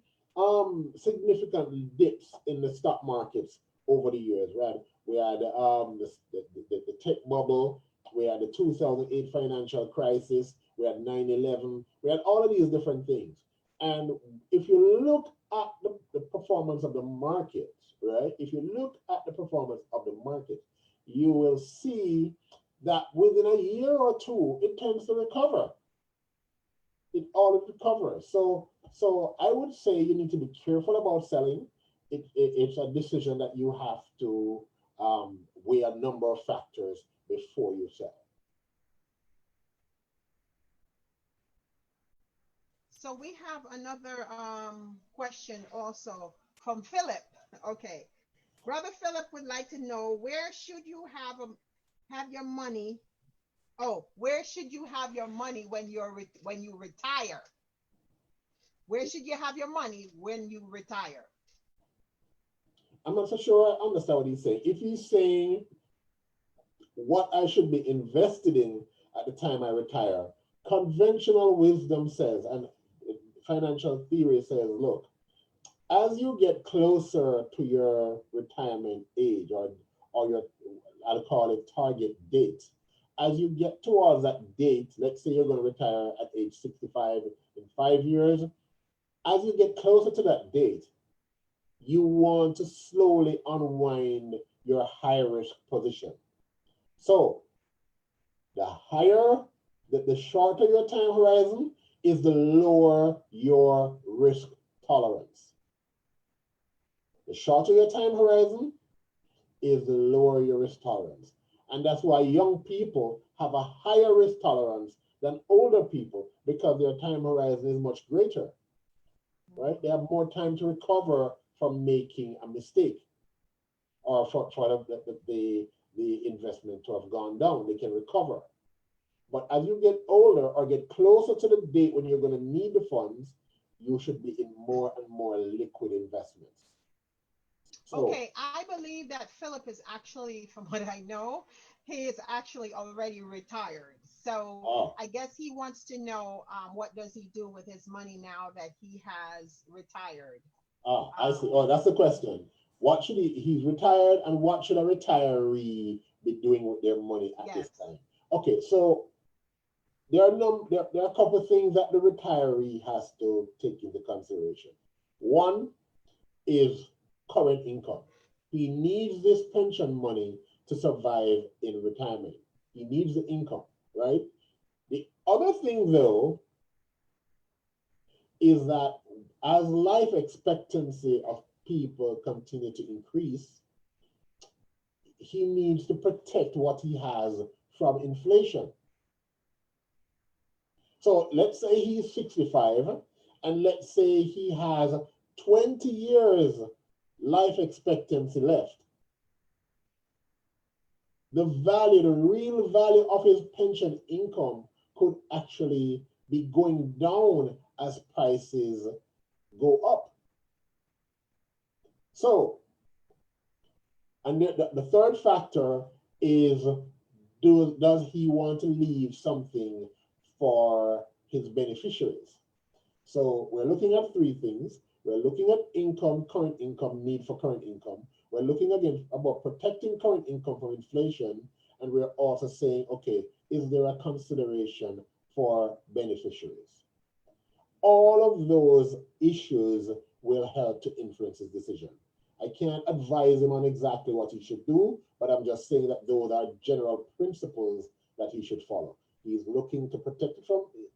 significant dips in the stock markets over the years, right? We had the tech bubble, we had the 2008 financial crisis, we had 9/11, we had all of these different things. And if you look at the performance of the markets, right? If you look at the performance of the market, you will see that within a year or two, it tends to recover. It all recovers. So I would say you need to be careful about selling. It's a decision that you have to weigh a number of factors before you sell. So we have another question also from Philip. Okay. Brother Philip would like to know, where should you have your money? Oh, where should you have your money when you retire? Where should you have your money when you retire? I'm not so sure I understand what he's saying. If he's saying what I should be invested in at the time I retire, conventional wisdom says, and financial theory says, look, as you get closer to your retirement age or your, I'll call it target date, as you get towards that date, let's say you're going to retire at age 65 in 5 years, as you get closer to that date, you want to slowly unwind your high risk position. So the shorter your time horizon is, the lower your risk tolerance. The shorter your time horizon is, the lower your risk tolerance. And that's why young people have a higher risk tolerance than older people, because their time horizon is much greater, right? They have more time to recover from making a mistake, or for the investment to have gone down. They can recover. But as you get older or get closer to the date when you're going to need the funds, you should be in more and more liquid investments. So, Okay, I believe that Philip is actually, from what I know, he is actually already retired. So oh, I guess he wants to know, what does he do with his money now that he has retired? I see. Um, Oh, that's the question. What should he's retired, and what should a retiree be doing with their money at this yes. time? Okay, so there are a couple of things that the retiree has to take into consideration. One is current income. He needs this pension money to survive in retirement. He needs the income, right? The other thing, though, is that as life expectancy of people continue to increase, he needs to protect what he has from inflation. So let's say he's 65, and let's say he has 20 years life expectancy left. The real value of his pension income could actually be going down as prices go up. So, and the third factor is, does he want to leave something for his beneficiaries? So we're looking at three things. We're looking at income, current income, need for current income. We're looking again about protecting current income from inflation. And we're also saying, okay, is there a consideration for beneficiaries? All of those issues will help to influence his decision. I can't advise him on exactly what he should do, but I'm just saying that those are general principles that he should follow. He's looking to protect it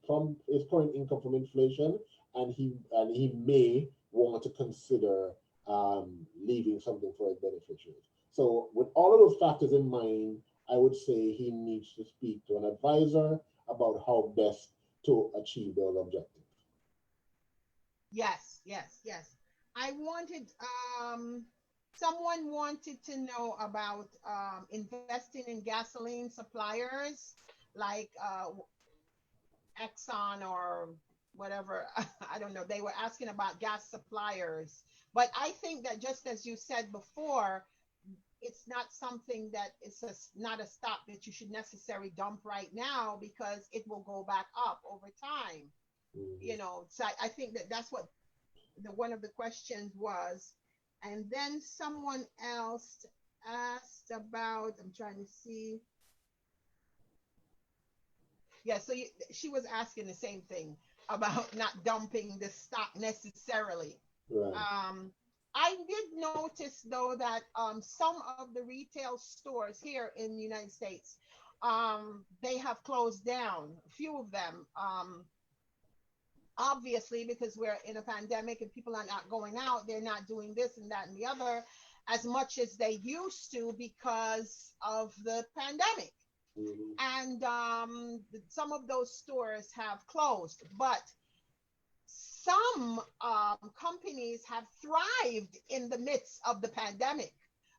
from his current income from inflation, and he may want to consider leaving something for his beneficiaries. So with all of those factors in mind, I would say he needs to speak to an advisor about how best to achieve those objectives. Yes, yes, yes. I wanted someone wanted to know about investing in gasoline suppliers like Exxon or whatever. I don't know. They were asking about gas suppliers. But I think that just as you said before, it's not something that it's not a stock that you should necessarily dump right now because it will go back up over time. Mhm. So I think that that's what one of the questions was. And then someone else asked about, I'm trying to see. Yeah, so she was asking the same thing about not dumping the stock necessarily. Right. Um, I did notice though that some of the retail stores here in the United States, they have closed down. A few of them, obviously, because we're in a pandemic and people are not going out, they're not doing this and that and the other as much as they used to because of the pandemic. Mhm. And some of those stores have closed, but some companies have thrived in the midst of the pandemic.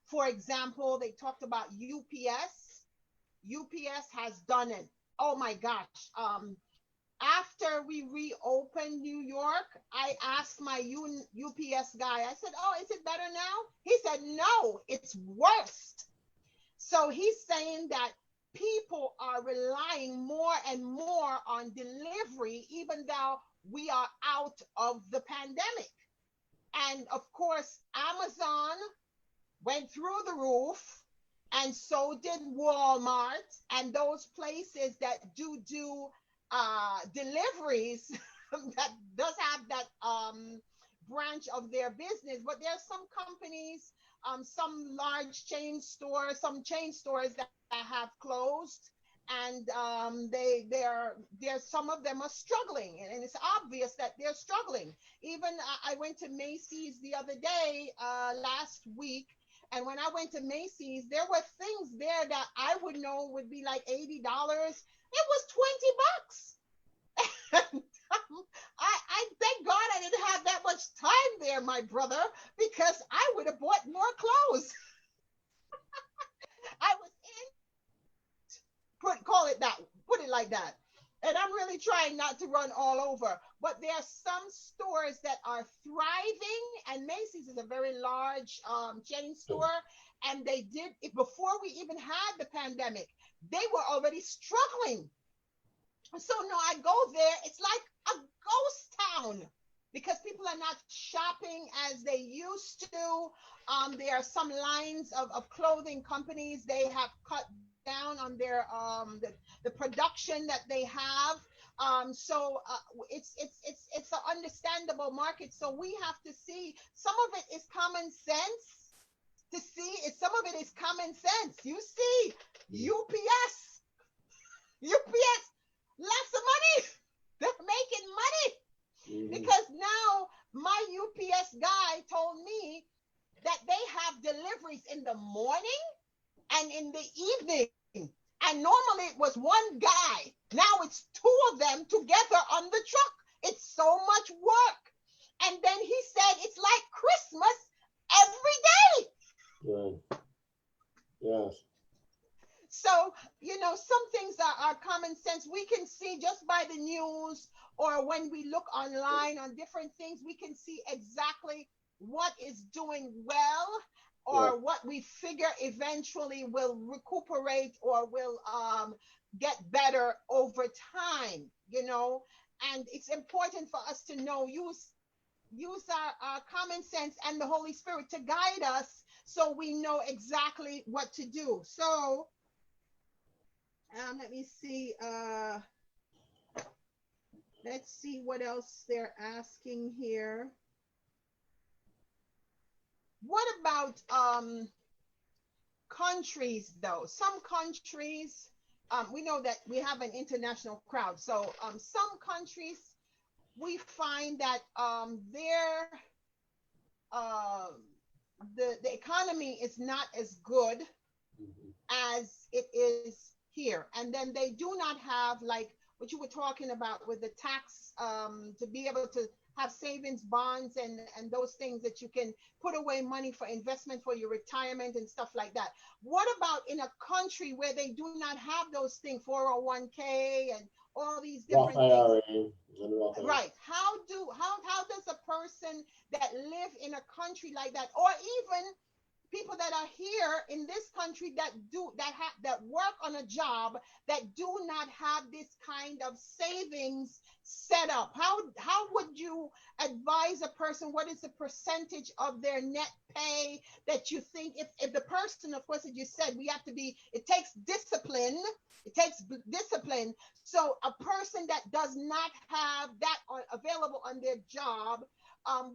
For example, they talked about UPS. UPS has done it. Oh my gosh. After we reopened New York, I asked my UPS guy, I said, "Oh, is it better now?" He said, "No, it's worse." So he's saying that people are relying more and more on delivery, even though we are out of the pandemic. And of course, Amazon went through the roof, and so did Walmart, and those places that do deliveries that does have that branch of their business. But there are some companies, some large chain stores, some chain stores that have closed, and they're some of them are struggling, and it's obvious that they're struggling. Even I went to Macy's the other day, last week, and when I went to Macy's, there were things there that I would know would be like $80. It was 20 bucks. I thank God I didn't have that much time there, my brother, because I would have bought more clothes. I was call it that, put it like that. And I'm really trying not to run all over, but there are some stores that are thriving, and Macy's is a very large chain store, and they did it before we even had the pandemic. They were already struggling. So no, I go there. It's like a ghost town because people are not shopping as they used to. There are some lines of clothing companies. They have cut down on their the production that they have. So it's an understandable market. So we have to see some of it is common sense to see. Some of it is common sense. You see, UPS, UPS, lots of money. They're making money Mm-hmm. because now my UPS guy told me that they have deliveries in the morning and in the evening. And normally it was one guy. Now it's two of them together on the truck. It's so much work. And then he said it's like Christmas every day. Right. Yes. So, some things are common sense. We can see just by the news or when we look online on different things, we can see exactly what is doing well Yeah. or what we figure eventually will recuperate or will get better over time. And it's important for us to know, use our common sense and the Holy Spirit to guide us so we know exactly what to do. So, let me see. Let's see what else they're asking here. What about countries though? Some countries, we know that we have an international crowd. So some countries we find that their uh, the economy is not as good Mm-hmm. as it is here. And then they do not have, like what you were talking about with the tax, to be able to have savings bonds and those things that you can put away money for investment for your retirement and stuff like that. What about in a country where they do not have those things, 401k and all these Roth different things? IRA and Roth IRA. Right. How does a person that live in a country like that, or even people that are here in this country that work on a job that do not have this kind of savings set up, how would you advise a person? What is the percentage of their net pay that you think, if the person, of course, as you said, we have to be, it takes discipline, it takes discipline. So a person that does not have that available on their job,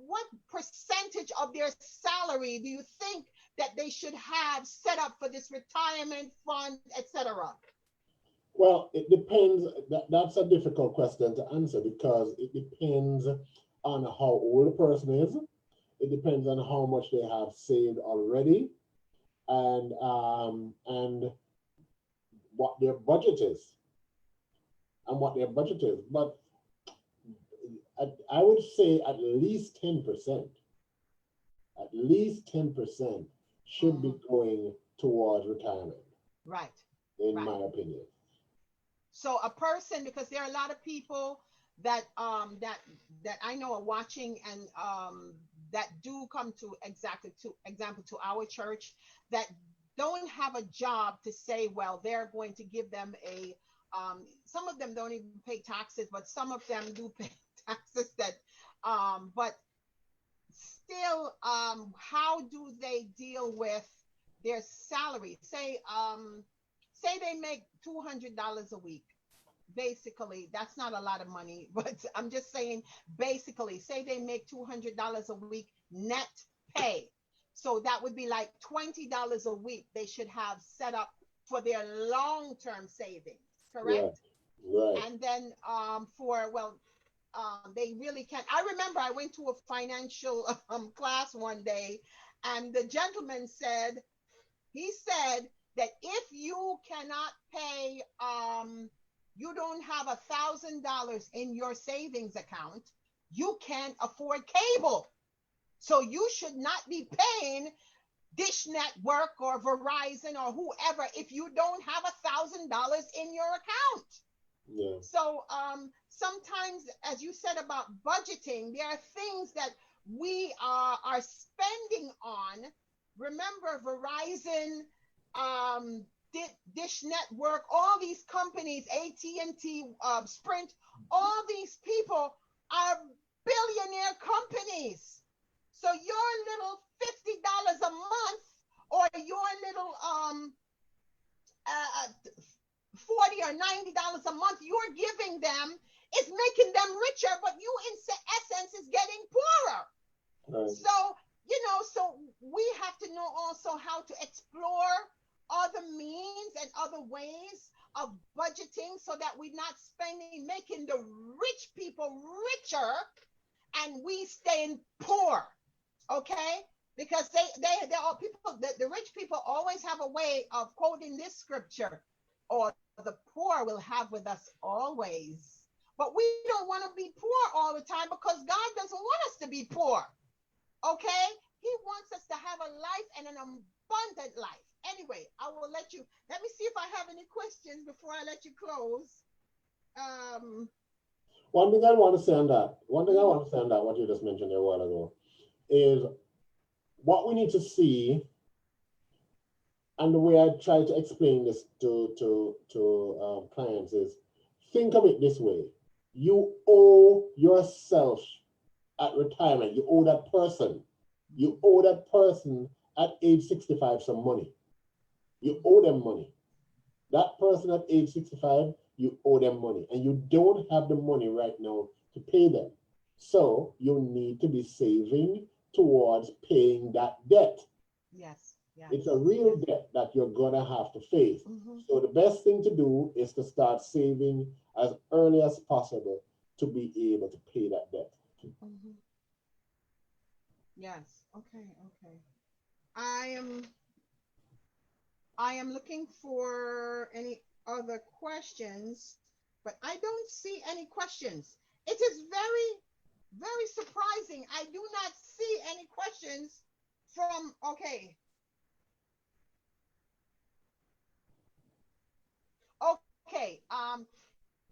what percentage of their salary do you think that they should have set up for this retirement fund, etc.? Well, it depends. That's a difficult question to answer because it depends on how old a person is. It depends on how much they have saved already, and what their budget is, But I would say at least 10%. At least 10% should Hmm. be going towards retirement, Right, in right. my opinion. So a person, because there are a lot of people that I know are watching and that do come to exactly to example to our church that don't have a job to say, well, they're going to give them a some of them don't even pay taxes, but some of them do pay taxes that but still, how do they deal with their salary? Say they make $200 a week. Basically, that's not a lot of money, but I'm just saying, basically, say they make $200 a week net pay. So that would be like $20 a week they should have set up for their long-term savings, Right, correct? right. And then for, well, they really can't. I remember I went to a financial class one day, and the gentleman said, he said that if you cannot pay, you don't have $1,000 in your savings account, you can't afford cable. So you should not be paying Dish Network or Verizon or whoever if you don't have $1,000 in your account. Yeah. So sometimes, as you said about budgeting, there are things that we are spending on. Remember, Verizon, um, Dish Network, all these companies, AT&T, Sprint, all these people are billionaire companies. So your little $50 a month or your little or $90 a month you're giving them is making them richer, but you in essence is getting poorer. Right. So, so we have to know also how to explore other means and other ways of budgeting so that we're not making the rich people richer and we staying poor. Okay? Because they are people, the rich people always have a way of quoting this scripture, or the poor will have with us always. But we don't want to be poor all the time because God doesn't want us to be poor. Okay? He wants us to have a life and an abundant life. Anyway, let me see if I have any questions before I let you close. One thing I want to say on that, what you just mentioned a while ago, is what we need to see, and the way I try to explain this to clients is, think of it this way. You owe yourself at retirement. You owe that person. You owe that person at age 65 some money. You owe them money. That person at age 65, you owe them money. And you don't have the money right now to pay them. So you need to be saving towards paying that debt. Yes. Yes. It's a real debt that you're going to have to face. Mm-hmm. So the best thing to do is to start saving as early as possible to be able to pay that debt. Mm-hmm. Yes. Okay. Okay. I am looking for any other questions, but I don't see any questions. It is very, very surprising. I do not see any questions from, okay.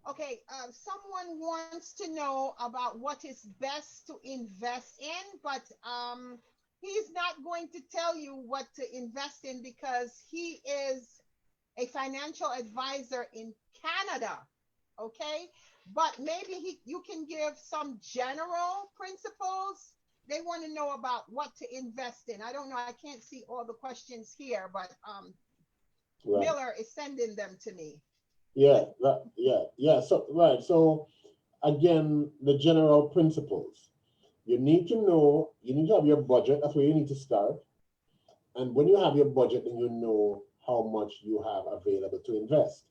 Okay. Someone wants to know about what is best to invest in, but he's not going to tell you what to invest in because he is a financial advisor in Canada. Okay, but maybe you can give some general principles. They want to know about what to invest in. I don't know. I can't see all the questions here, but Right. Miller is sending them to me. Yeah, yeah. So again, the general principles. You need to have your budget. That's where you need to start. And when you have your budget, then you know how much you have available to invest.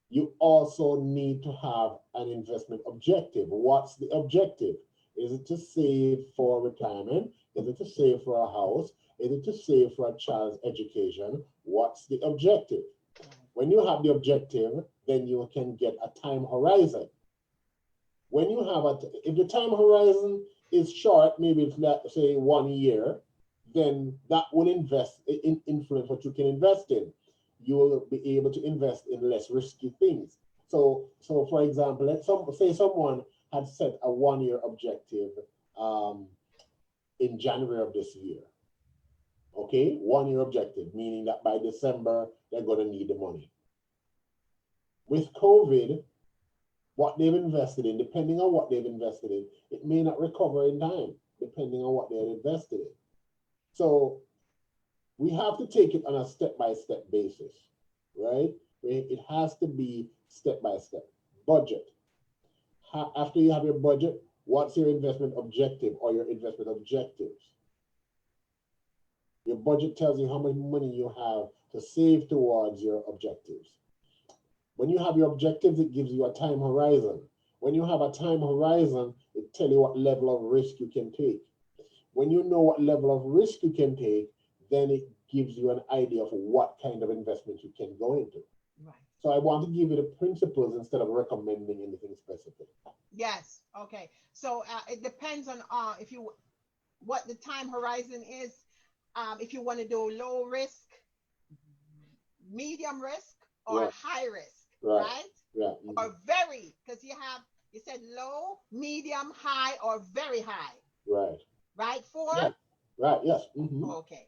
You also need to have an investment objective. What's the objective? Is it to save for retirement? Is it to save for a house? Is it to save for a child's education? What's the objective? When you have the objective, then you can get a time horizon. When you have if the time horizon is short, maybe it's let's say 1 year, then that will influence what you can invest in. You will be able to invest in less risky things. So for example, say someone had set a 1 year objective in January of this year. Okay, 1 year objective, meaning that by December, they're going to need the money. With COVID, what they've invested in, depending on what they've invested in, it may not recover in time, depending on what they've invested in. So we have to take it on a step-by-step basis, right? It has to be step-by-step. Budget. After you have your budget, what's your investment objective or your investment objectives? Your budget tells you how much money you have to save towards your objectives. When you have your objectives, it gives you a time horizon. When you have a time horizon, it tells you what level of risk you can take. When you know what level of risk you can take, then it gives you an idea of what kind of investment you can go into. Right. So I want to give you the principles instead of recommending anything specific. Yes. Okay. So it depends on what the time horizon is. If you want to do low risk, medium risk, or high risk, right? Yeah. Or very, because you said low, medium, high, or very high. Right. Right? 4? Yeah. Right. Yes. Mm-hmm. Okay.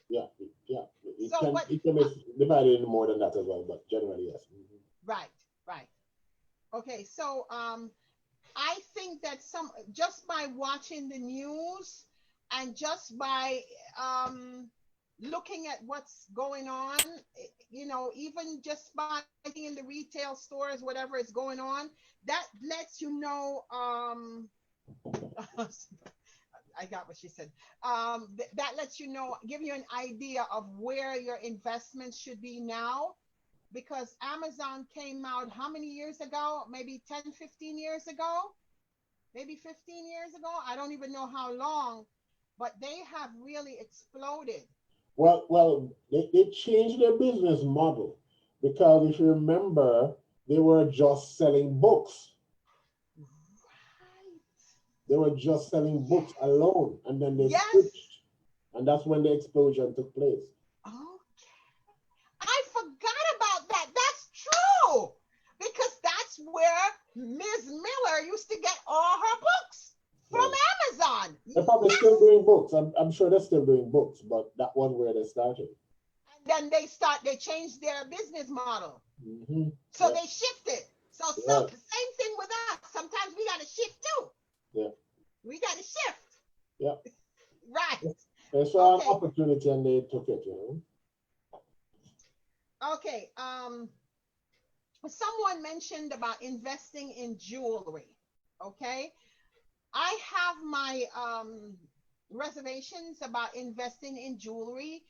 Yeah. It can be divided into more than that as well, but generally, yes. Mm-hmm. Right. Okay. So I think that just by watching the news and just by looking at what's going on, even just by seeing in the retail stores, whatever is going on, that lets you know. I got what she said. That lets you know, give you an idea of where your investments should be now, because Amazon came out how many years ago? Maybe 10, 15 years ago? Maybe 15 years ago? I don't even know how long, but they have really exploded. They changed their business model because if you remember, they were just selling books. Right. They were just selling books Yes. alone, and then they Yes. switched, and that's when the explosion took place. Okay. I forgot about that. That's true. Because that's where Ms. Miller used to get all her books from Yeah. Amazon. They're probably still Yes. doing books. I'm sure they're still doing books, but that was where they started. And then they changed their business model. Hmm. So Yeah, they shifted. So right. same thing with us. Sometimes we gotta shift too. Yeah, We gotta shift. yeah. Right. They saw an Okay. opportunity and they took it. Okay. Someone mentioned about investing in jewelry. Okay. I have my reservations about investing in jewelry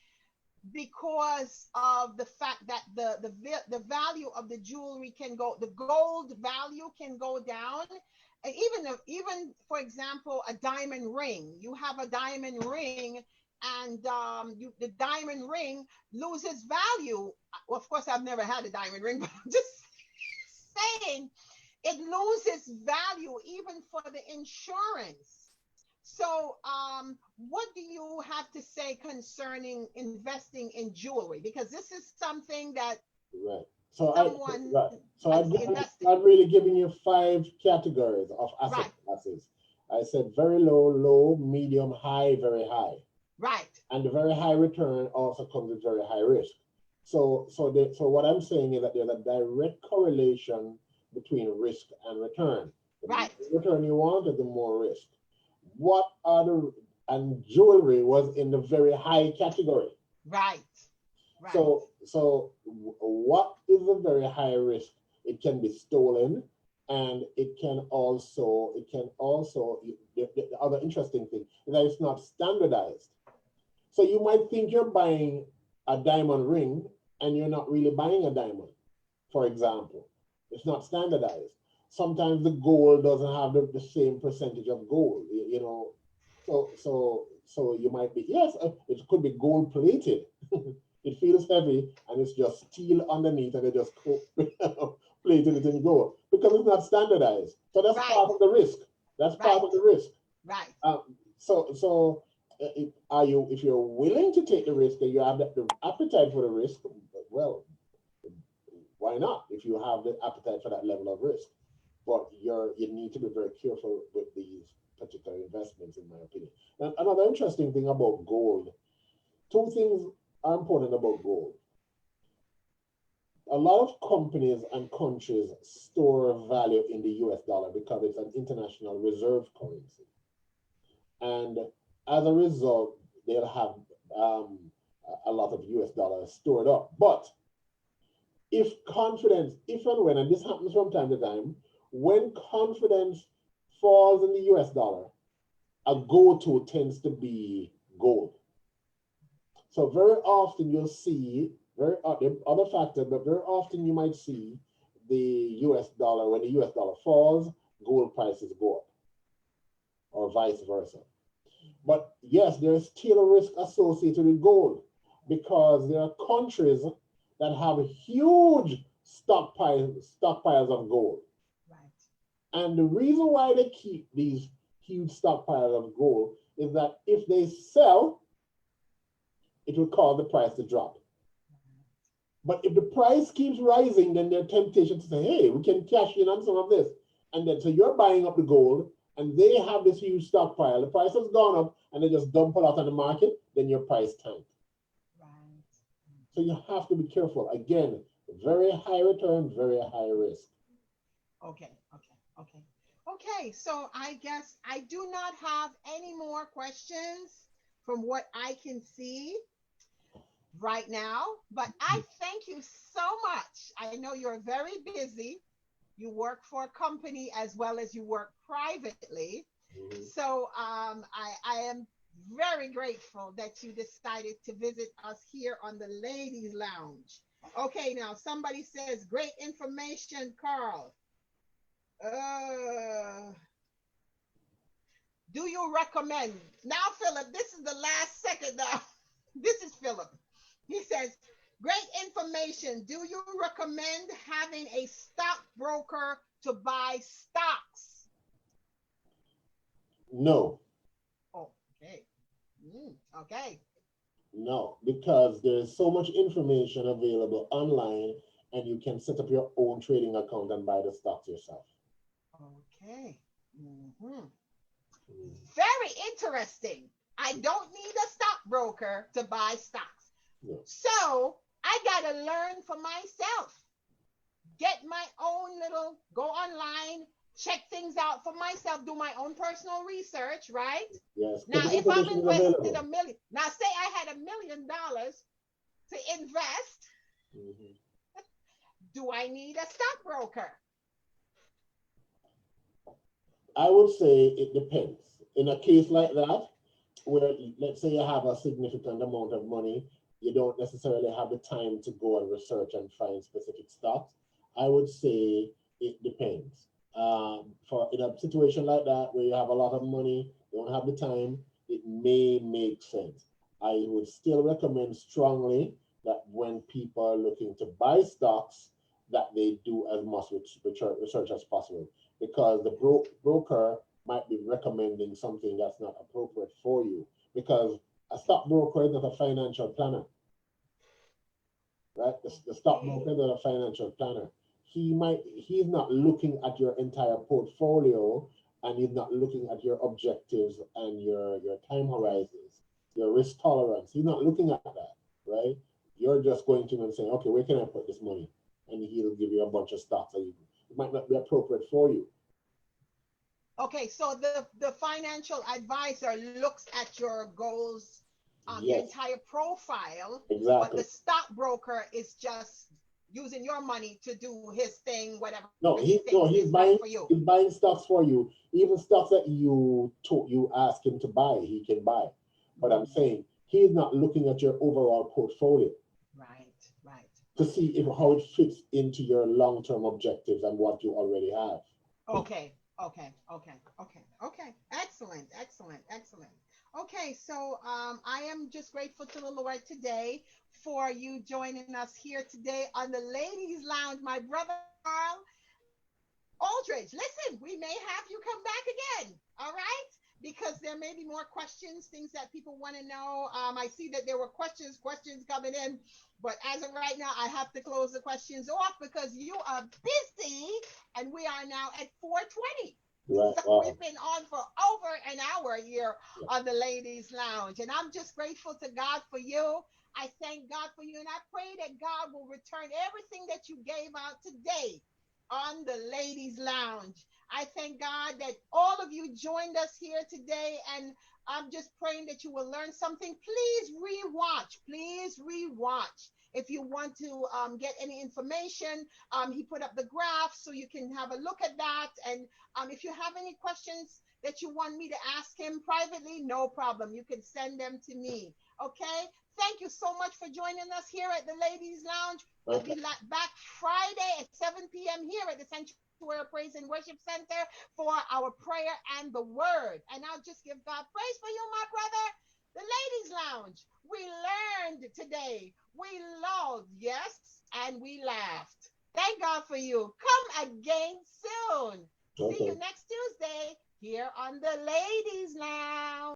because of the fact that the value of the jewelry can go, the gold value can go down, and even for example a diamond ring. You have a diamond ring, and the diamond ring loses value. Well, of course, I've never had a diamond ring, but I'm just saying it loses value even for the insurance. So, what do you have to say concerning investing in jewelry? Because this is something that Right. So I someone right. So has invested. I've really given you five categories of asset Right, classes. I said very low, low, medium, high, very high. right, And the very high return also comes with very high risk. So what I'm saying is that there's a direct correlation between risk and return. The more right, return you want, the more risk. What are the and jewelry was in the very high category. right, right, So what is a very high risk? It can be stolen, and it can also the other interesting thing is that it's not standardized. So you might think you're buying a diamond ring, and you're not really buying a diamond. For example, it's not standardized. Sometimes the gold doesn't have the same percentage of gold. So you might be, yes, it could be gold plated. It feels heavy, and it's just steel underneath, and they just plated it in gold because it's not standardized. So that's right, part of the risk. That's part right, of the risk. right, Are you, if you're willing to take the risk and you have the appetite for the risk, well, why not? If you have the appetite for that level of risk, but you need to be very careful with these particular investments, in my opinion. And another interesting thing about gold, two things are important about gold. A lot of companies and countries store value in the US dollar because it's an international reserve currency. And as a result, they'll have a lot of US dollars stored up. But if and when, and this happens from time to time, when confidence falls in the US dollar, a go to tends to be gold. So very often you'll see, there are other factors, but very often you might see the US dollar, when the US dollar falls, gold prices go up, or vice versa. But yes, there's still a risk associated with gold because there are countries that have huge stockpiles of gold. right, And the reason why they keep these huge stockpiles of gold is that if they sell, it will cause the price to drop. But if the price keeps rising, then there's temptation to say, hey, we can cash in on some of this. And then so you're buying up the gold, and they have this huge stockpile. The price has gone up, and they just dump it out on the market, then your price tanked. right. So you have to be careful. Again, very high return, very high risk. Okay, okay, okay. Okay, so I guess I do not have any more questions from what I can see. right now, but I thank you so much. I know you're very busy. You work for a company as well as you work privately. Mhm. So I am very grateful that you decided to visit us here on the Ladies Lounge. Okay, now somebody says great information, Carl. Uh, do you recommend? Now, Philip, this is the last second now. This is Philip. He says, great information. Do you recommend having a stockbroker to buy stocks? No, Oh, okay. Okay. no, because there's so much information available online, and you can set up your own trading account and buy the stocks yourself. Okay. Hmm. Mm. Very interesting. I don't need a stockbroker to buy stocks. No. So I got to learn for myself. Get my own little, go online, check things out for myself, do my own personal research, right? Yes, because Now, the if I'm information is invested available. a million, now say I had $1 million to invest, Mhm. do I need a stockbroker? I would say it depends. In a case like that, where let's say you have a significant amount of money, you don't necessarily have the time to go and research and find specific stocks. I would say it depends. For in a situation like that where you have a lot of money, don't have the time, it may make sense. I would still recommend strongly that when people are looking to buy stocks, that they do as much research as possible, because the broker might be recommending something that's not appropriate for you, because a stockbroker is not a financial planner, right? The stockbroker Okay. is not a financial planner. He's not looking at your entire portfolio, and he's not looking at your objectives and your time horizons, your risk tolerance. He's not looking at that, right? You're just going to him and saying, okay, where can I put this money? And he'll give you a bunch of stocks, and it might not be appropriate for you. Okay, so the financial advisor looks at your goals, your Yes, entire profile, but the exactly. stockbroker is just using your money to do his thing, whatever No, he he thinks no, is right for you. he's buying stocks for you. Even stocks that you ask him to buy, he can buy. But I'm Mm, saying he's not looking at your overall portfolio right, right, to right. see if how it fits into your long-term objectives and what you already have. Okay, okay, okay, okay, okay. Excellent, excellent, excellent. Okay, so I am just grateful to the Lord today for you joining us here today on the Ladies Lounge, my brother Carl Aldridge. Listen, we may have you come back again, all right? Because there may be more questions, things that people want to know. I see that there were questions coming in, but as of right now, I have to close the questions off because you are busy, and we are now at 4:20. Right? So Wow. we've been on for over an hour here Yeah. on the Ladies Lounge, and I'm just grateful to God for you. I thank God for you, and I pray that God will return everything that you gave out today on the Ladies Lounge. I thank God that all of you joined us here today, and I'm just praying that you will learn something. Please rewatch. Please rewatch. If you want to get any information, he put up the graph so you can have a look at that. And if you have any questions that you want me to ask him privately, no problem. You can send them to me. Okay? Thank you so much for joining us here at the Ladies Lounge. We'll Okay. be back Friday at 7 p.m. here at the Sanctuary Praise and Worship Center for our prayer and the word. And I'll just give God praise for you, my brother. The Ladies Lounge. We learned today. We loved, yes, and we laughed. Thank God for you. Come again soon. See you Okay. next Tuesday here on the Ladies Lounge.